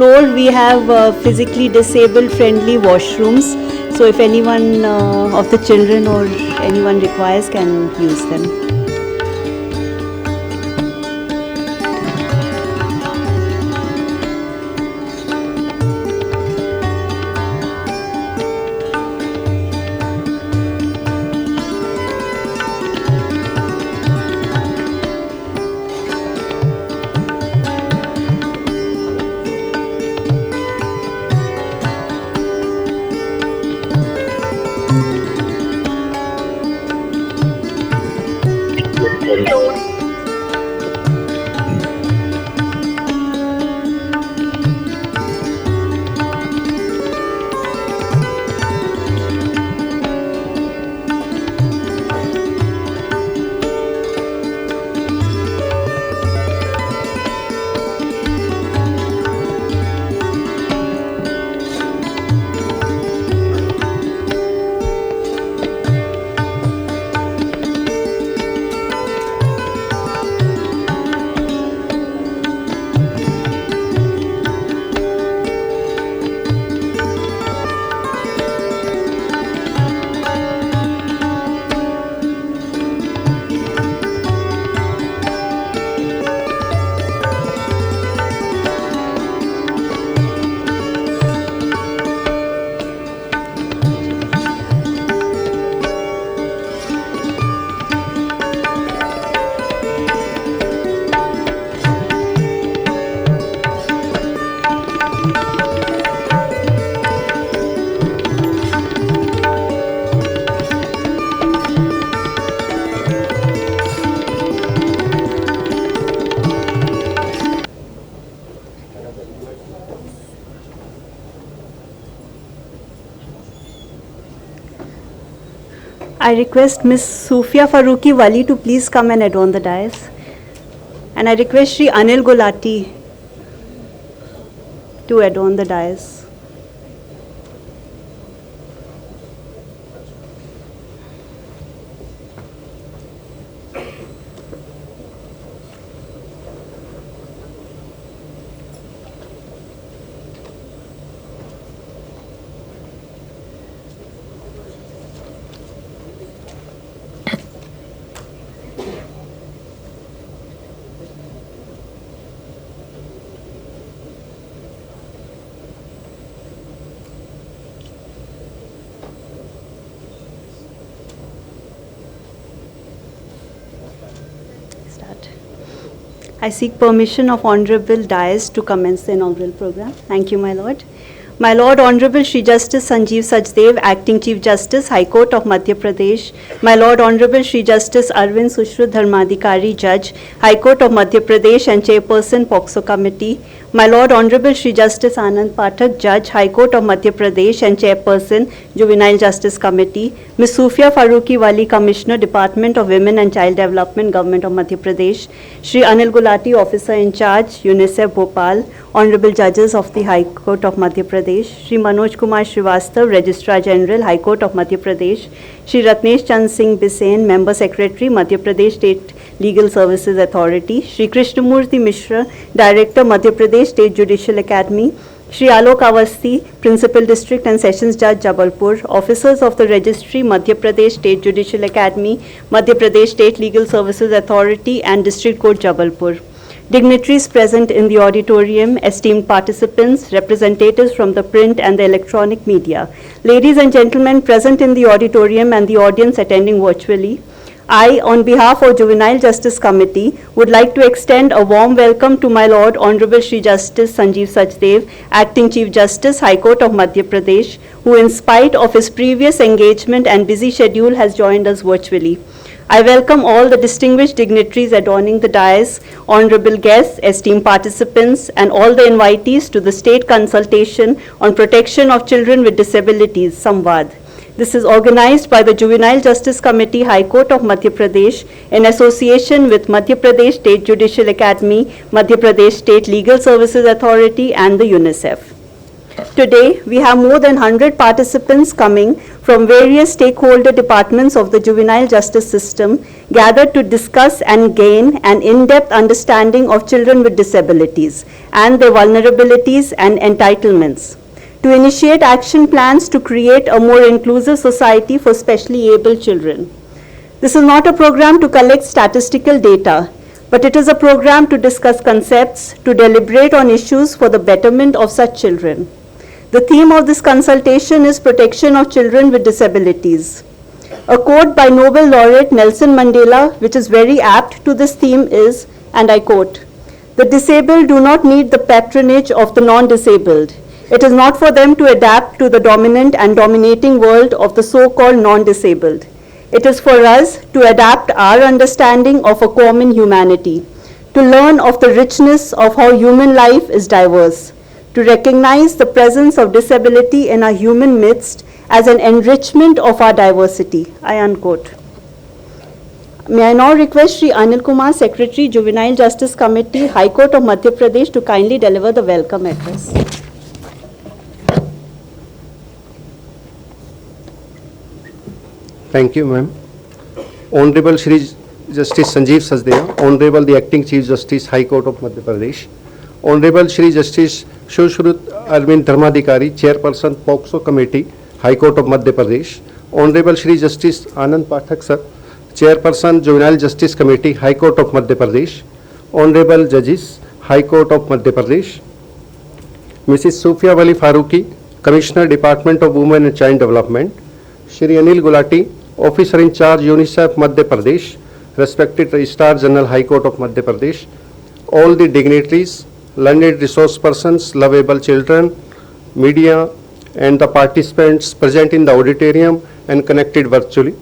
floor we have physically disabled friendly washrooms. So if anyone of the children or anyone requires can use them. I request Ms. Sufia Farooqi Wali to please come and adorn the dais. And I request Shri Anil Gulati to adorn the dais. I seek permission of Honorable Dais to commence the inaugural program. Thank you, my Lord. My Lord, Honorable Shri Justice Sanjeev Sachdev, Acting Chief Justice, High Court of Madhya Pradesh. My Lord, Honorable Shri Justice Arvind Sushrut Dharmadhikari, Judge, High Court of Madhya Pradesh and Chairperson, POXO Committee. My Lord, Honorable Shri Justice Anand Pathak, Judge, High Court of Madhya Pradesh and Chairperson, Juvenile Justice Committee. Ms. Sufia Farooqi Wali, Commissioner, Department of Women and Child Development, Government of Madhya Pradesh. Shri Anil Gulati, Officer in Charge, UNICEF Bhopal. Honorable Judges of the High Court of Madhya Pradesh. Shri Manoj Kumar Srivastav, Registrar General, High Court of Madhya Pradesh. Shri Ratnesh Chand Singh Bisain, Member Secretary, Madhya Pradesh State Legal Services Authority. Shri Krishnamurthy Mishra, Director, Madhya Pradesh State Judicial Academy. Shri Alok Awasthi, Principal District and Sessions Judge, Jabalpur. Officers of the Registry, Madhya Pradesh State Judicial Academy, Madhya Pradesh State Legal Services Authority and District Court, Jabalpur. Dignitaries present in the auditorium, esteemed participants, representatives from the print and the electronic media, ladies and gentlemen present in the auditorium and the audience attending virtually, I, on behalf of Juvenile Justice Committee, would like to extend a warm welcome to my Lord Honorable Shri Justice Sanjeev Sachdev, Acting Chief Justice, High Court of Madhya Pradesh, who in spite of his previous engagement and busy schedule has joined us virtually. I welcome all the distinguished dignitaries adorning the dais, honorable guests, esteemed participants, and all the invitees to the State Consultation on Protection of Children with Disabilities, Samvad. This is organized by the Juvenile Justice Committee, High Court of Madhya Pradesh, in association with Madhya Pradesh State Judicial Academy, Madhya Pradesh State Legal Services Authority, and the UNICEF. Today, we have more than 100 participants coming from various stakeholder departments of the juvenile justice system gathered to discuss and gain an in-depth understanding of children with disabilities and their vulnerabilities and entitlements, to initiate action plans to create a more inclusive society for specially able children. This is not a program to collect statistical data, but it is a program to discuss concepts, to deliberate on issues for the betterment of such children. The theme of this consultation is protection of children with disabilities. A quote by Nobel laureate Nelson Mandela, which is very apt to this theme, is, and I quote, "The disabled do not need the patronage of the non-disabled. It is not for them to adapt to the dominant and dominating world of the so-called non-disabled. It is for us to adapt our understanding of a common humanity, to learn of the richness of how human life is diverse, to recognize the presence of disability in our human midst as an enrichment of our diversity." I unquote. May I now request Shri Anil Kumar, Secretary, Juvenile Justice Committee, High Court of Madhya Pradesh, to kindly deliver the welcome address. Thank you, ma'am. Honorable Shri Justice Sanjeev Sachdeva, Honorable the Acting Chief Justice, High Court of Madhya Pradesh, Honorable Shri Justice Sushrut Arvind Dharmadhikari, Chairperson, POCSO Committee, High Court of Madhya Pradesh, Honorable Shri Justice Anand Pathak Sir, Chairperson, Juvenile Justice Committee, High Court of Madhya Pradesh, Honorable Judges, High Court of Madhya Pradesh, Mrs. Sufia Wali Faruqi, Commissioner, Department of Women and Child Development, Shri Anil Gulati, Officer in Charge, UNICEF Madhya Pradesh, respected Registrar General, High Court of Madhya Pradesh, all the dignitaries, learned resource persons, lovable children, media, and the participants present in the auditorium and connected virtually.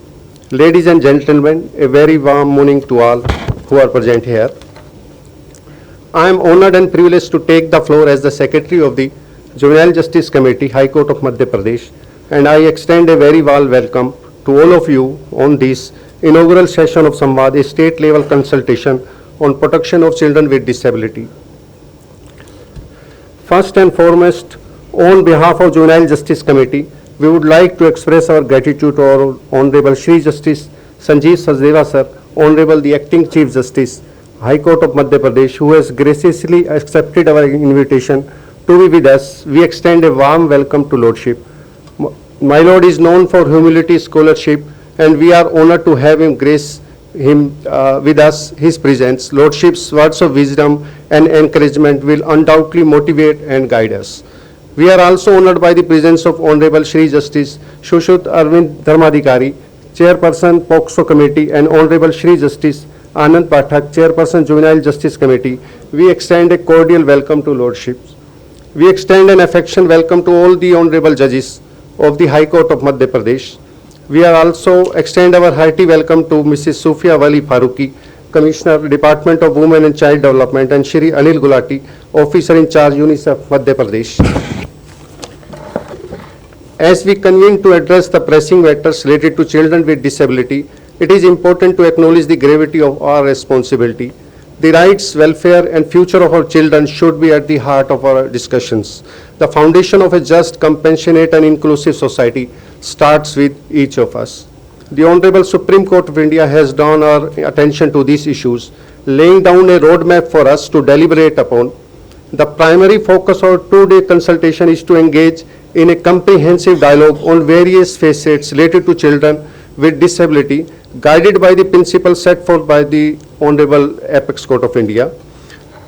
Ladies and gentlemen, a very warm morning to all who are present here. I am honored and privileged to take the floor as the Secretary of the Juvenile Justice Committee, High Court of Madhya Pradesh, and I extend a very warm welcome to all of you on this inaugural session of Samvad, a state-level consultation on protection of children with disability. First and foremost, on behalf of Juvenile Justice Committee, we would like to express our gratitude to our Honorable Shri Justice Sanjeev Sachdeva Sir, Honorable the Acting Chief Justice, High Court of Madhya Pradesh, who has graciously accepted our invitation to be with us. We extend a warm welcome to Lordship. My Lord is known for humility, scholarship, and we are honored to have him grace him with us, his presence. Lordship's words of wisdom and encouragement will undoubtedly motivate and guide us. We are also honored by the presence of Honorable Shri Justice Sushrut Arvind Dharmadhikari, Chairperson, POCSO Committee, and Honorable Shri Justice Anand Pathak, Chairperson, Juvenile Justice Committee. We extend a cordial welcome to Lordships. We extend an affectionate welcome to all the Honorable Judges of the High Court of Madhya Pradesh. We are also extend our hearty welcome to Mrs. Sufia Wali Faruqi, Commissioner, Department of Women and Child Development, and Shri Anil Gulati, Officer in Charge, UNICEF Madhya Pradesh. As we convene to address the pressing matters related to children with disability, it is important to acknowledge the gravity of our responsibility. The rights, welfare, and future of our children should be at the heart of our discussions. The foundation of a just, compassionate, and inclusive society starts with each of us. The Honorable Supreme Court of India has drawn our attention to these issues, laying down a roadmap for us to deliberate upon. The primary focus of our two-day consultation is to engage in a comprehensive dialogue on various facets related to children with disability, guided by the principles set forth by the Honorable Apex Court of India.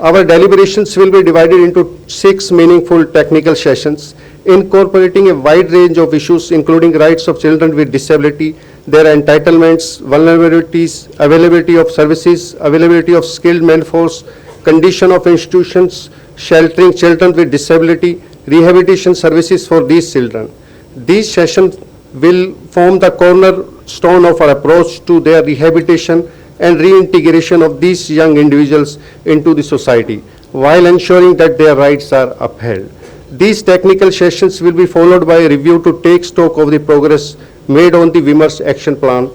Our deliberations will be divided into 6 meaningful technical sessions, incorporating a wide range of issues including rights of children with disability, their entitlements, vulnerabilities, availability of services, availability of skilled manforce, condition of institutions, sheltering children with disability, rehabilitation services for these children. These sessions will form the cornerstone of our approach to their rehabilitation and reintegration of these young individuals into the society, while ensuring that their rights are upheld. These technical sessions will be followed by a review to take stock of the progress made on the Vimers Action Plan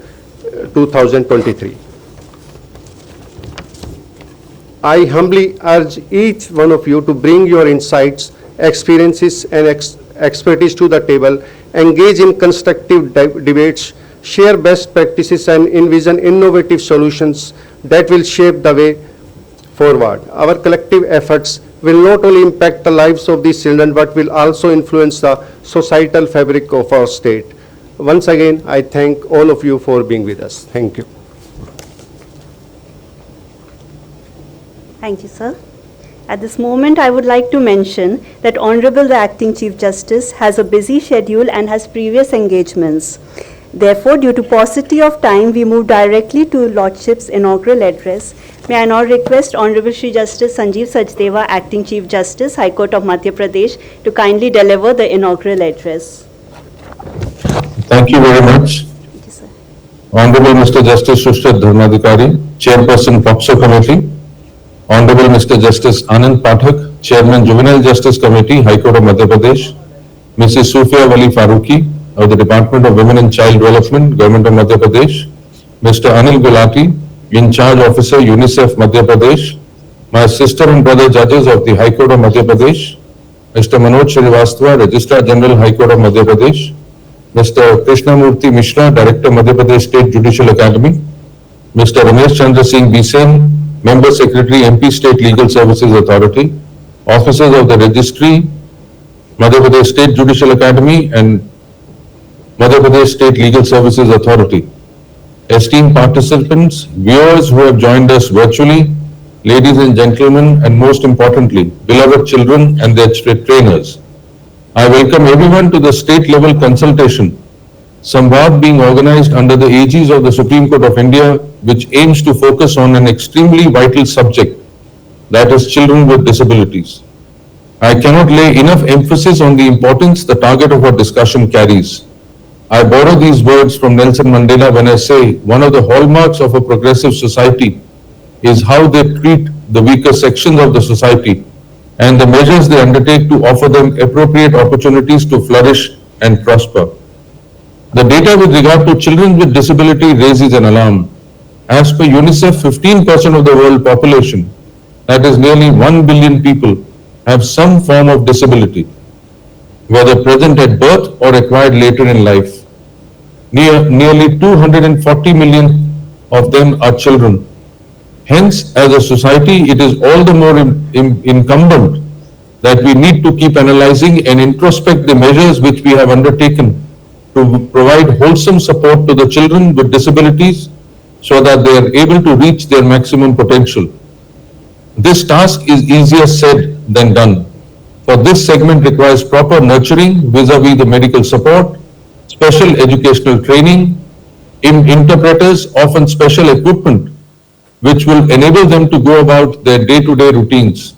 2023. I humbly urge each one of you to bring your insights, experiences, and expertise to the table, engage in constructive debates, share best practices, and envision innovative solutions that will shape the way forward. Our collective efforts will not only impact the lives of these children, but will also influence the societal fabric of our state. Once again, I thank all of you for being with us. Thank you. Thank you, sir. At this moment, I would like to mention that Honorable the Acting Chief Justice has a busy schedule and has previous engagements. Therefore, due to paucity of time, we move directly to Lordship's inaugural address. May I now request Honorable Shri Justice Sanjeev Sachdeva, Acting Chief Justice, High Court of Madhya Pradesh, to kindly deliver the inaugural address. Thank you very much. Thank you, sir. Honorable Mr. Justice Sushrit Dharmadhikari, Chairperson POCSO Committee. Honorable Mr. Justice Anand Pathak, Chairman Juvenile Justice Committee, High Court of Madhya Pradesh. Mrs. Sufia Wali Farooqui of the Department of Women and Child Development, Government of Madhya Pradesh. Mr. Anil Gulati, In Charge Officer, UNICEF Madhya Pradesh. My sister and brother judges of the High Court of Madhya Pradesh. Mr. Manoj Srivastava, Registrar General, High Court of Madhya Pradesh. Mr. Krishnamurthy Mishra, Director, Madhya Pradesh State Judicial Academy. Mr. Ramesh Chandra Singh Bisen, Member Secretary, MP State Legal Services Authority. Officers of the Registry, Madhya Pradesh State Judicial Academy and Madhya Pradesh State Legal Services Authority. Esteemed participants, viewers who have joined us virtually, ladies and gentlemen, and most importantly, beloved children and their trainers. I welcome everyone to the state-level consultation, Samvad, being organized under the aegis of the Supreme Court of India, which aims to focus on an extremely vital subject, that is children with disabilities. I cannot lay enough emphasis on the importance the target of our discussion carries. I borrow these words from Nelson Mandela when I say one of the hallmarks of a progressive society is how they treat the weaker sections of the society and the measures they undertake to offer them appropriate opportunities to flourish and prosper. The data with regard to children with disability raises an alarm. As per UNICEF, 15% of the world population, that is nearly 1 billion people, have some form of disability, whether present at birth or acquired later in life. Nearly 240 million of them are children. Hence, as a society, it is all the more incumbent that we need to keep analyzing and introspect the measures which we have undertaken to provide wholesome support to the children with disabilities so that they are able to reach their maximum potential. This task is easier said than done, for this segment requires proper nurturing vis-a-vis the medical support, special educational training, interpreters, often special equipment, which will enable them to go about their day-to-day routines.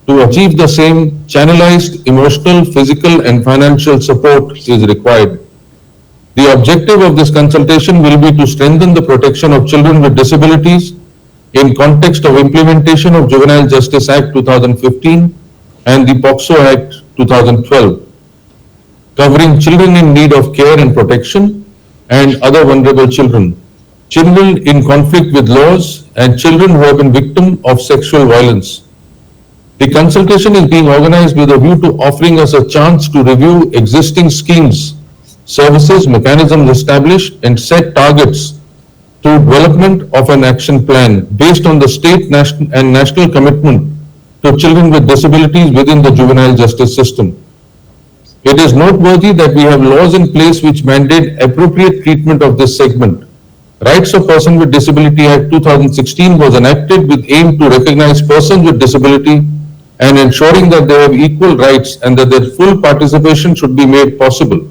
To achieve the same, channelized emotional, physical, and financial support is required. The objective of this consultation will be to strengthen the protection of children with disabilities in context of implementation of Juvenile Justice Act 2015 and the POCSO Act 2012, covering children in need of care and protection and other vulnerable children, children in conflict with laws, and children who have been victims of sexual violence. The consultation is being organized with a view to offering us a chance to review existing schemes, services, mechanisms established, and set targets to development of an action plan based on the state and national commitment to children with disabilities within the juvenile justice system. It is noteworthy that we have laws in place which mandate appropriate treatment of this segment. Rights of Person with Disability Act 2016 was enacted with aim to recognize persons with disability and ensuring that they have equal rights and that their full participation should be made possible.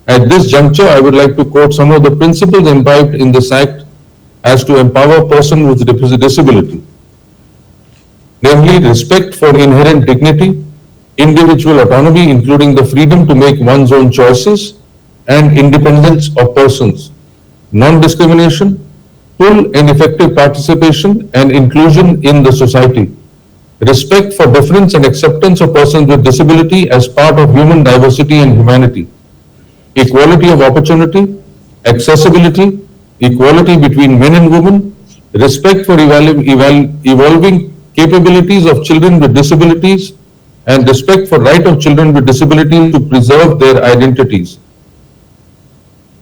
At this juncture, I would like to quote some of the principles imbibed in this Act as to empower persons with disability. Namely, respect for inherent dignity, individual autonomy, including the freedom to make one's own choices, and independence of persons, non-discrimination, full and effective participation and inclusion in the society, respect for difference and acceptance of persons with disability as part of human diversity and humanity, equality of opportunity, accessibility, equality between men and women, respect for evolving capabilities of children with disabilities, and respect for right of children with disabilities to preserve their identities.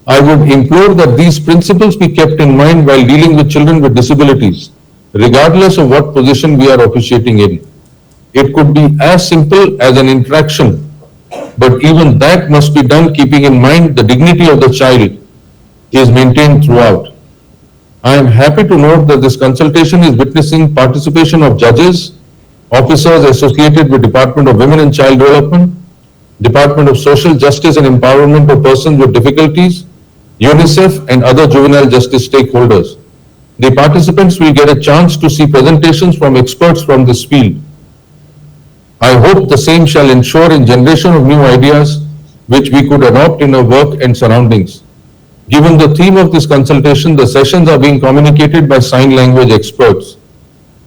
I would implore that these principles be kept in mind while dealing with children with disabilities, regardless of what position we are officiating in. It could be as simple as an interaction, but even that must be done keeping in mind the dignity of the child is maintained throughout. I am happy to note that this consultation is witnessing participation of judges, officers associated with Department of Women and Child Development, Department of Social Justice and Empowerment of Persons with Difficulties, UNICEF and other juvenile justice stakeholders. The participants will get a chance to see presentations from experts from this field. I hope the same shall ensure in generation of new ideas which we could adopt in our work and surroundings. Given the theme of this consultation, the sessions are being communicated by sign language experts.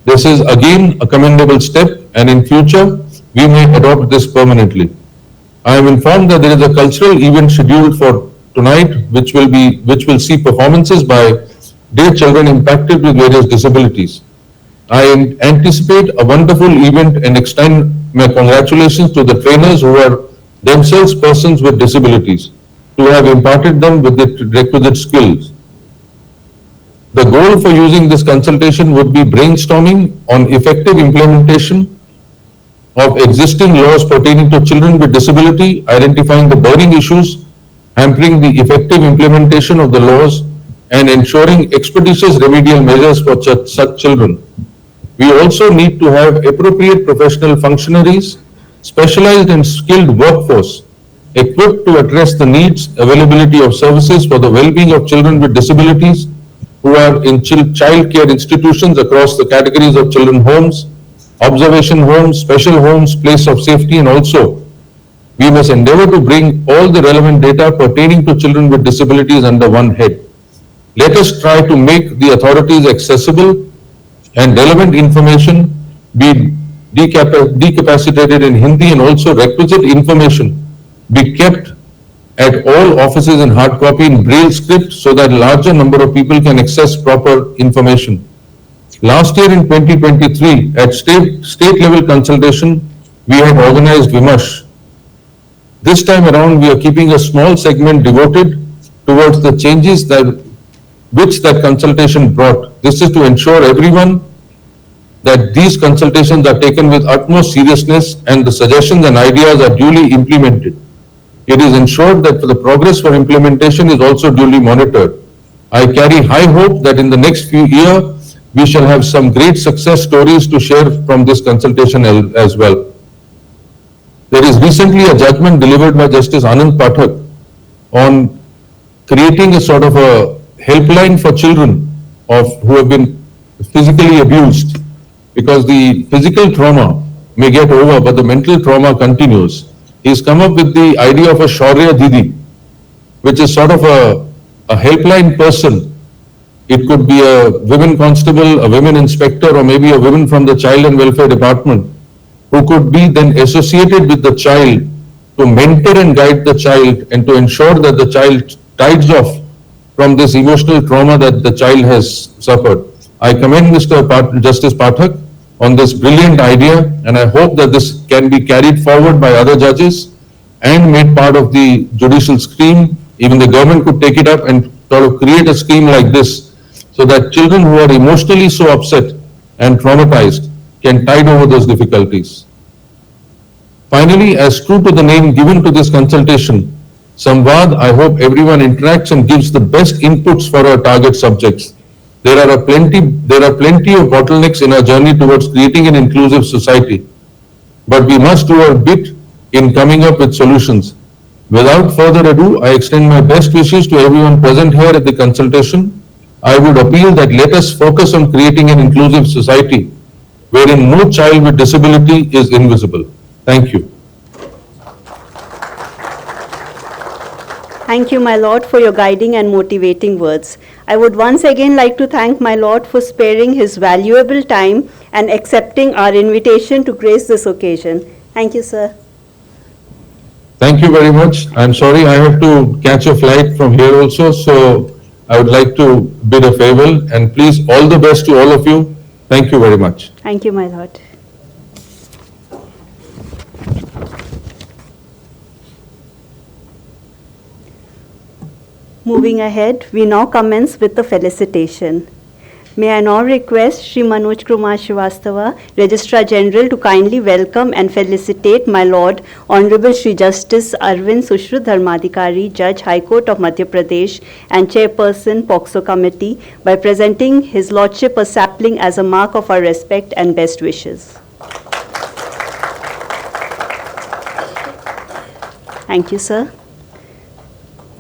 This is again a commendable step, and in future we may adopt this permanently. I am informed that there is a cultural event scheduled for tonight which will see performances by dear children impacted with various disabilities. I anticipate a wonderful event and extend my congratulations to the trainers who are themselves persons with disabilities to have imparted them with the requisite skills. The goal for using this consultation would be brainstorming on effective implementation of existing laws pertaining to children with disability, identifying the burning issues, hampering the effective implementation of the laws, and ensuring expeditious remedial measures for such children. We also need to have appropriate professional functionaries, specialized and skilled workforce, equipped to address the needs, availability of services for the well-being of children with disabilities who are in child care institutions across the categories of children homes, observation homes, special homes, place of safety, and also we must endeavor to bring all the relevant data pertaining to children with disabilities under one head. Let us try to make the authorities accessible and relevant information be decapacitated in Hindi, and also requisite information be kept at all offices in hard copy in Braille script so that a larger number of people can access proper information. Last year in 2023, at state level consultation, we had organized Vimash. This time around, we are keeping a small segment devoted towards the changes which that consultation brought. This is to ensure everyone that these consultations are taken with utmost seriousness and the suggestions and ideas are duly implemented. It is ensured that the progress for implementation is also duly monitored. I carry high hope that in the next few years, we shall have some great success stories to share from this consultation as well. There is recently a judgment delivered by Justice Anand Pathak on creating a sort of a helpline for children who have been physically abused, because the physical trauma may get over, but the mental trauma continues. He's come up with the idea of a Shaurya Didi, which is sort of a helpline person. It could be a women constable, a women inspector, or maybe a woman from the Child and Welfare Department, who could be then associated with the child to mentor and guide the child and to ensure that the child tides off from this emotional trauma that the child has suffered. I commend Justice Pathak on this brilliant idea, and I hope that this can be carried forward by other judges and made part of the judicial scheme. Even the government could take it up and sort of create a scheme like this so that children who are emotionally so upset and traumatized can tide over those difficulties. Finally, as true to the name given to this consultation, Samvad, I hope everyone interacts and gives the best inputs for our target subjects. There are plenty of bottlenecks in our journey towards creating an inclusive society, but we must do our bit in coming up with solutions. Without further ado, I extend my best wishes to everyone present here at the consultation. I would appeal that let us focus on creating an inclusive society wherein no child with disability is invisible. Thank you. Thank you, my Lord, for your guiding and motivating words. I would once again like to thank my Lord for sparing his valuable time and accepting our invitation to grace this occasion. Thank you, sir. Thank you very much. I'm sorry I have to catch a flight from here also, so I would like to bid a farewell, and please, all the best to all of you. Thank you very much. Thank you, my Lord. Moving ahead, we now commence with the felicitation. May I now request Shri Manoj Kumar Srivastava, Registrar General, to kindly welcome and felicitate my Lord Honorable Shri Justice Arvind Sushrut Dharmadhikari, Judge, High Court of Madhya Pradesh and Chairperson, POXO Committee, by presenting His Lordship a sapling as a mark of our respect and best wishes. Thank you, sir.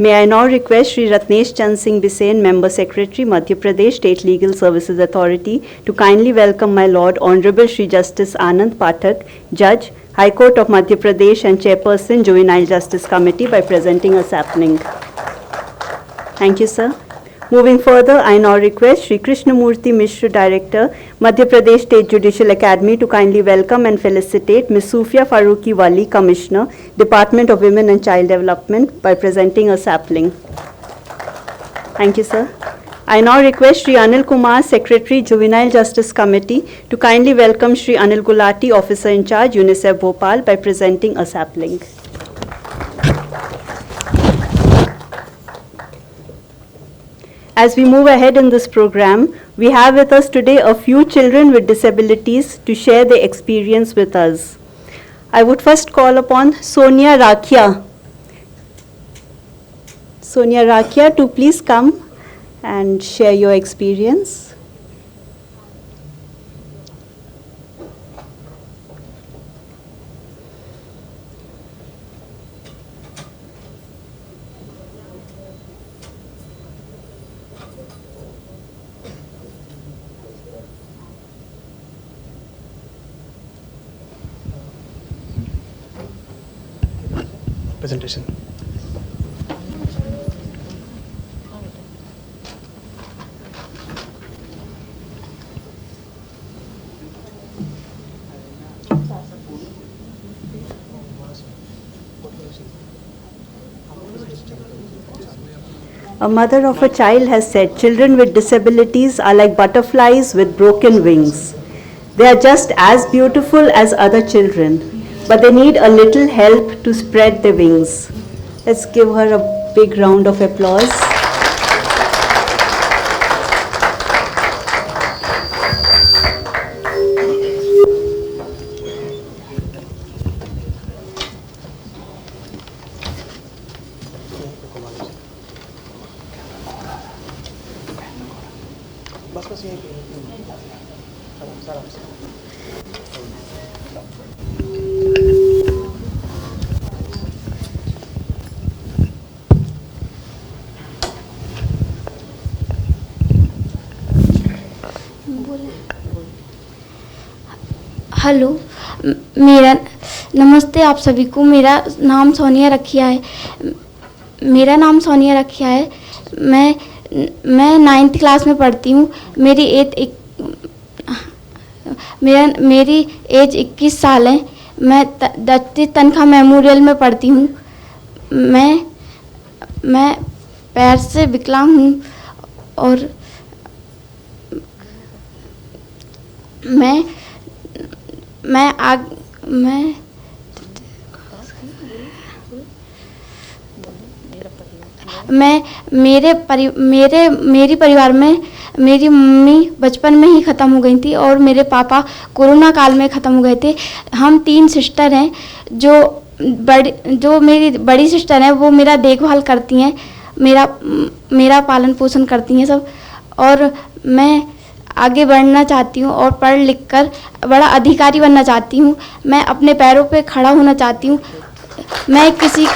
May I now request Shri Ratnesh Chand Singh Bisain, Member Secretary, Madhya Pradesh State Legal Services Authority, to kindly welcome my Lord Honorable Shri Justice Anand Pathak, Judge, High Court of Madhya Pradesh and Chairperson, Juvenile Justice Committee, by presenting a sapling. Thank you, sir. Moving further, I now request Shri Krishnamurthy Mishra, Director, Madhya Pradesh State Judicial Academy, to kindly welcome and felicitate Ms. Sufia Farooqi Wali, Commissioner, Department of Women and Child Development, by presenting a sapling. Thank you, sir. I now request Shri Anil Kumar, Secretary, Juvenile Justice Committee, to kindly welcome Shri Anil Gulati, Officer in Charge, UNICEF Bhopal, by presenting a sapling. As we move ahead in this program, we have with us today a few children with disabilities to share their experience with us. I would first call upon Sonia Rakhia. Sonia Rakhia, to please come and share your experience. Presentation. A mother of a child has said, children with disabilities are like butterflies with broken wings. They are just as beautiful as other children, but they need a little help to spread their wings. Let's give her a big round of applause. Hello, मेरा नमस्ते आप सभी को। मेरा नाम सोनिया रखिया है। मैं 9th क्लास में पढ़ती हूँ। मेरी एज 21 साल है। मैं दत्ती तनखा मेमोरियल में पढ़ती हूँ। मैं पैर से विकलांग हूँ और मेरी परिवार में मेरी मम्मी बचपन में ही ख़त्म हो गई थी और मेरे पापा कोरोना काल में ख़त्म हो गए थे। हम 3 सिस्टर हैं। जो मेरी बड़ी सिस्टर हैं वो मेरा देखभाल करती हैं, मेरा पालन पोषण करती हैं सब। और मैं आगे बढ़ना चाहती हूँ और पढ़ लिख कर बड़ा अधिकारी बनना चाहती हूँ। मैं अपने पैरों पे खड़ा होना चाहती हूँ। मैं किसी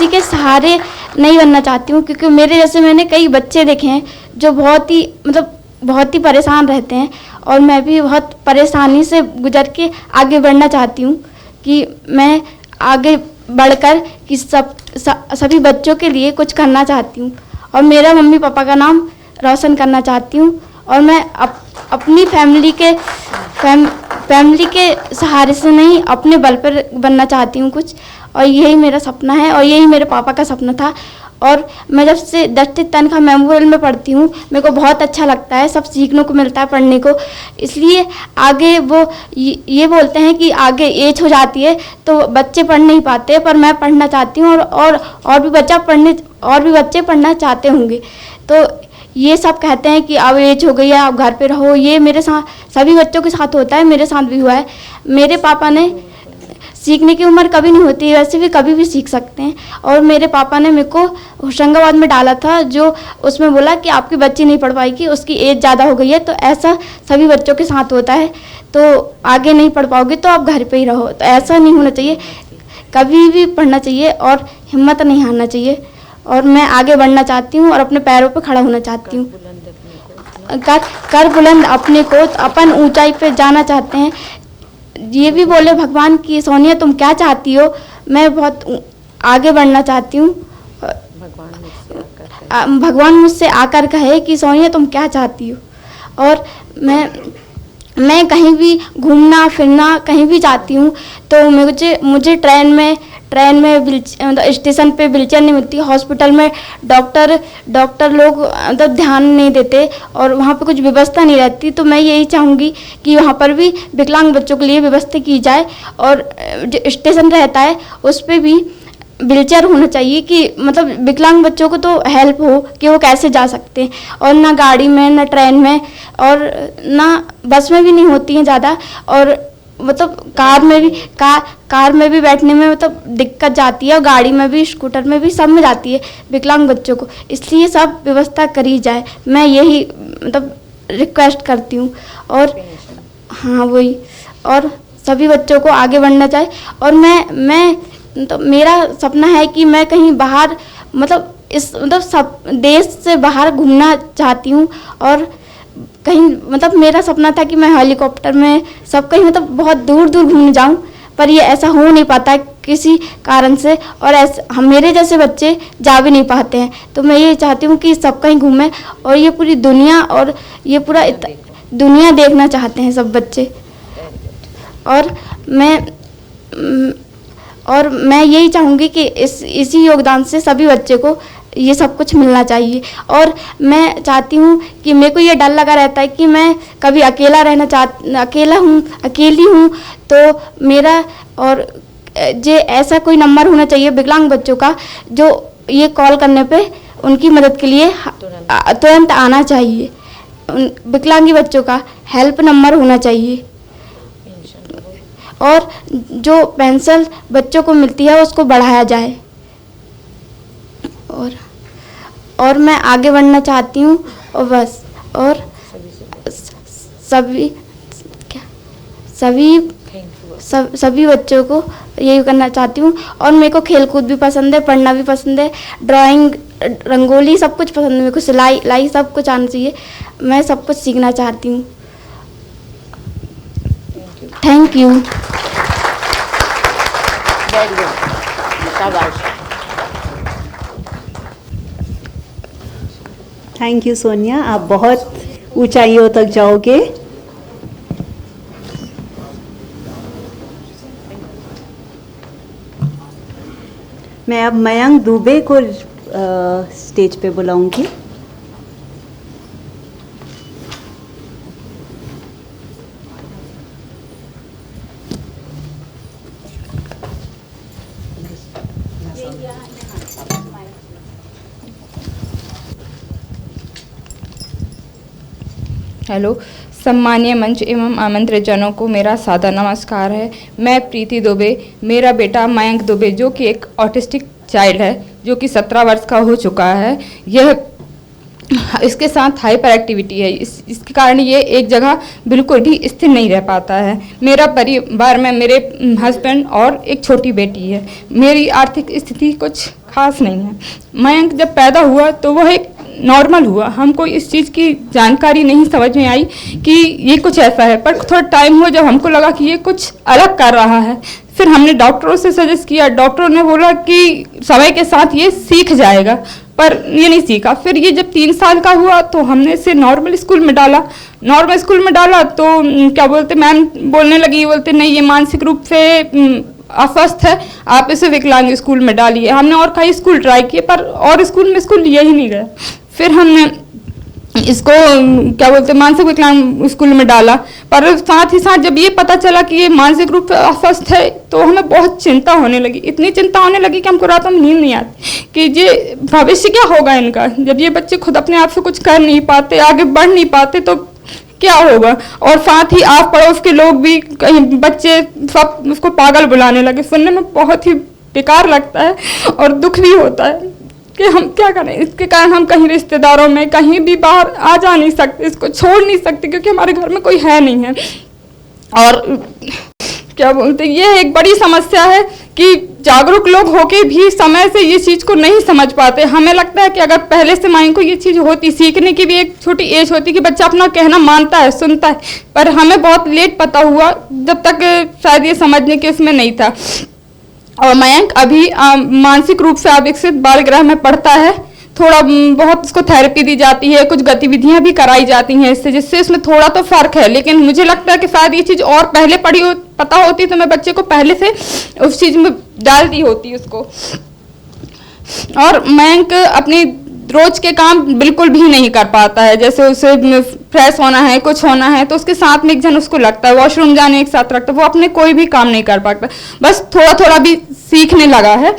के सहारे नहीं बनना चाहती हूँ, क्योंकि मेरे जैसे मैंने कई बच्चे देखे हैं जो बहुत ही परेशान रहते हैं और मैं भी बहुत परेशानी से गुजर के आगे बढ़ना चाहती हूँ कि मैं आगे बढ़कर कि सभी बच्चों के लिए कुछ करना चाहती हूँ और मेरा मम्मी पापा का नाम रोशन करना चाहती हूँ। और मैं अपनी फैमिली के सहारे से नहीं, अपने बल पर बनना चाहती हूँ कुछ। और यही मेरा सपना है और यही मेरे पापा का सपना था और मैं जब से जस्टिस तनखा मेमोरियल में पढ़ती हूँ मेरे को बहुत अच्छा लगता है, सब सीखने को मिलता है पढ़ने को। इसलिए आगे वो ये बोलते हैं कि आगे एज हो जाती है तो बच्चे पढ़ नहीं पाते, पर मैं पढ़ना चाहती हूँ और भी बच्चे पढ़ना चाहते होंगे। तो ये सब कहते हैं कि अब एज हो गई है, आप घर पे रहो। ये मेरे साथ सभी बच्चों के साथ होता है, मेरे साथ भी हुआ है। मेरे पापा ने सीखने की उम्र कभी नहीं होती, वैसे भी कभी भी सीख सकते हैं। और मेरे पापा ने मेरे को होशंगाबाद में डाला था, जो उसमें बोला कि आपकी बच्ची नहीं पढ़ पाएगी, उसकी एज ज़्यादा हो गई है। तो ऐसा सभी बच्चों के साथ होता है, तो आगे नहीं पढ़ पाओगे तो आप घर पे ही रहो। तो ऐसा नहीं होना चाहिए, कभी भी पढ़ना चाहिए और हिम्मत नहीं हारना चाहिए। और मैं आगे बढ़ना चाहती हूँ और अपने पैरों पर खड़ा होना चाहती हूँ। कर बुलंद अपने को, तो अपन ऊंचाई पे जाना चाहते हैं। ये भी बोले भगवान कि सोनिया तुम क्या चाहती हो, मैं बहुत आगे बढ़ना चाहती हूँ। भगवान मुझसे आकर कहे कि सोनिया तुम क्या चाहती हो। और मैं कहीं भी घूमना फिरना कहीं भी जाती हूँ तो मुझे ट्रेन में मतलब स्टेशन पे व्हीलचेयर नहीं मिलती, हॉस्पिटल में डॉक्टर लोग मतलब ध्यान नहीं देते और वहाँ पे कुछ व्यवस्था नहीं रहती। तो मैं यही चाहूँगी कि वहाँ पर भी विकलांग बच्चों के लिए व्यवस्था की जाए और जो स्टेशन रहता है उस पर भी व्हीलचेयर होना चाहिए कि मतलब विकलांग बच्चों को तो हेल्प हो कि वो कैसे जा सकते हैं। और ना गाड़ी में ना ट्रेन में और ना बस में भी नहीं होती हैं ज़्यादा, और मतलब कार में भी बैठने में मतलब दिक्कत जाती है, और गाड़ी में भी स्कूटर में भी सब में जाती है विकलांग बच्चों को। इसलिए सब व्यवस्था करी जाए, मैं यही मतलब रिक्वेस्ट करती हूँ। और हाँ वही, और सभी बच्चों को आगे बढ़ना चाहिए। और मैं तो मेरा सपना है कि मैं कहीं बाहर मतलब सब देश से बाहर घूमना चाहती हूँ। और कहीं मतलब मेरा सपना था कि मैं हेलीकॉप्टर में सब कहीं मतलब बहुत दूर दूर घूमने जाऊँ, पर ये ऐसा हो नहीं पाता किसी कारण से, और ऐसे मेरे जैसे बच्चे जा भी नहीं पाते हैं। तो मैं ये चाहती हूँ कि सब कहीं घूमें और ये पूरी दुनिया और ये पूरा दुनिया देखना चाहते हैं सब बच्चे। और मैं यही चाहूँगी कि इसी योगदान से सभी बच्चे को ये सब कुछ मिलना चाहिए। और मैं चाहती हूँ कि मेरे को ये डर लगा रहता है कि मैं कभी अकेली हूँ तो मेरा और जे ऐसा कोई नंबर होना चाहिए विकलांग बच्चों का जो ये कॉल करने पे उनकी मदद के लिए तुरंत आना चाहिए। विकलांगी बच्चों का हेल्प नंबर होना चाहिए। और जो पेंशन बच्चों को मिलती है उसको बढ़ाया जाए। और मैं आगे बढ़ना चाहती हूँ और बस। और सभी बच्चों को यही करना चाहती हूँ। और मेरे को खेलकूद भी पसंद है, पढ़ना भी पसंद है, ड्राइंग रंगोली सब कुछ पसंद है मेरे को, सिलाई सब कुछ आना चाहिए। मैं सब कुछ सीखना चाहती हूँ। Thank you. Thank you Sonia, आप बहुत ऊंचाइयों तक जाओगे। मैं अब मयंक दुबे को स्टेज पे बुलाऊंगी। हेलो, सम्मानीय मंच एवं आमंत्रित जनों को मेरा सादर नमस्कार है। मैं प्रीति दुबे, मेरा बेटा मयंक दुबे जो कि एक ऑटिस्टिक चाइल्ड है, जो कि 17 वर्ष का हो चुका है। इसके साथ हाइपर एक्टिविटी है, इसके कारण ये एक जगह बिल्कुल भी स्थिर नहीं रह पाता है। मेरा परिवार में मेरे हस्बैंड और एक छोटी बेटी है। मेरी आर्थिक स्थिति कुछ खास नहीं है। मयंक जब पैदा हुआ तो वह एक नॉर्मल हुआ, हमको इस चीज़ की जानकारी नहीं समझ में आई कि ये कुछ ऐसा है। पर थोड़ा टाइम हुआ जब हमको लगा कि ये कुछ अलग कर रहा है, फिर हमने डॉक्टरों से सजेस्ट किया। डॉक्टरों ने बोला कि समय के साथ ये सीख जाएगा, पर ये नहीं सीखा। फिर ये जब 3 साल का हुआ तो हमने इसे नॉर्मल स्कूल में डाला। तो क्या बोलते, मैम बोलने लगी, बोलते नहीं ये मानसिक रूप से अस्वस्थ है, आप इसे विकलांग स्कूल में डालिए। हमने और कई स्कूल ट्राई किए पर और स्कूल में इसको लिया ही नहीं गया। फिर हमने इसको क्या बोलते हैं मानसिक विकलांग स्कूल में डाला, पर साथ ही साथ जब ये पता चला कि ये मानसिक रूप से अस्वस्थ है तो हमें बहुत चिंता होने लगी। इतनी चिंता होने लगी कि हमको रातों में नींद नहीं आती कि ये भविष्य क्या होगा इनका। जब ये बच्चे खुद अपने आप से कुछ कर नहीं पाते, आगे बढ़ नहीं पाते तो क्या होगा। और साथ ही आस पड़ोस के लोग भी, कहीं बच्चे सब उसको पागल बुलाने लगे। सुनने में बहुत ही बेकार लगता है और दुख भी होता है कि हम क्या करें। इसके कारण हम कहीं रिश्तेदारों में कहीं भी बाहर आ जा नहीं सकते, इसको छोड़ नहीं सकते क्योंकि हमारे घर में कोई है नहीं है। और क्या बोलते, ये एक बड़ी समस्या है कि जागरूक लोग होके भी समय से ये चीज़ को नहीं समझ पाते। हमें लगता है कि अगर पहले से माँ को ये चीज़ होती, सीखने की भी एक छोटी एज होती कि बच्चा अपना कहना मानता है, सुनता है, पर हमें बहुत लेट पता हुआ, जब तक शायद ये समझने के उसमें नहीं था। और मयंक अभी मानसिक रूप से अविकसित बाल गृह में पढ़ता है। थोड़ा बहुत उसको थेरेपी दी जाती है, कुछ गतिविधियां भी कराई जाती हैं इससे, जिससे इसमें थोड़ा तो फर्क है। लेकिन मुझे लगता है कि शायद ये चीज़ और पहले पता होती तो मैं बच्चे को पहले से उस चीज़ में डाल दी होती उसको। और मयंक अपनी रोज के काम बिल्कुल भी नहीं कर पाता है। जैसे उसे फ्रेश होना है, कुछ होना है तो उसके साथ में एक जन उसको लगता है, वॉशरूम जाने एक साथ रखता है, वो अपने कोई भी काम नहीं कर पाता। बस थोड़ा थोड़ा भी सीखने लगा है।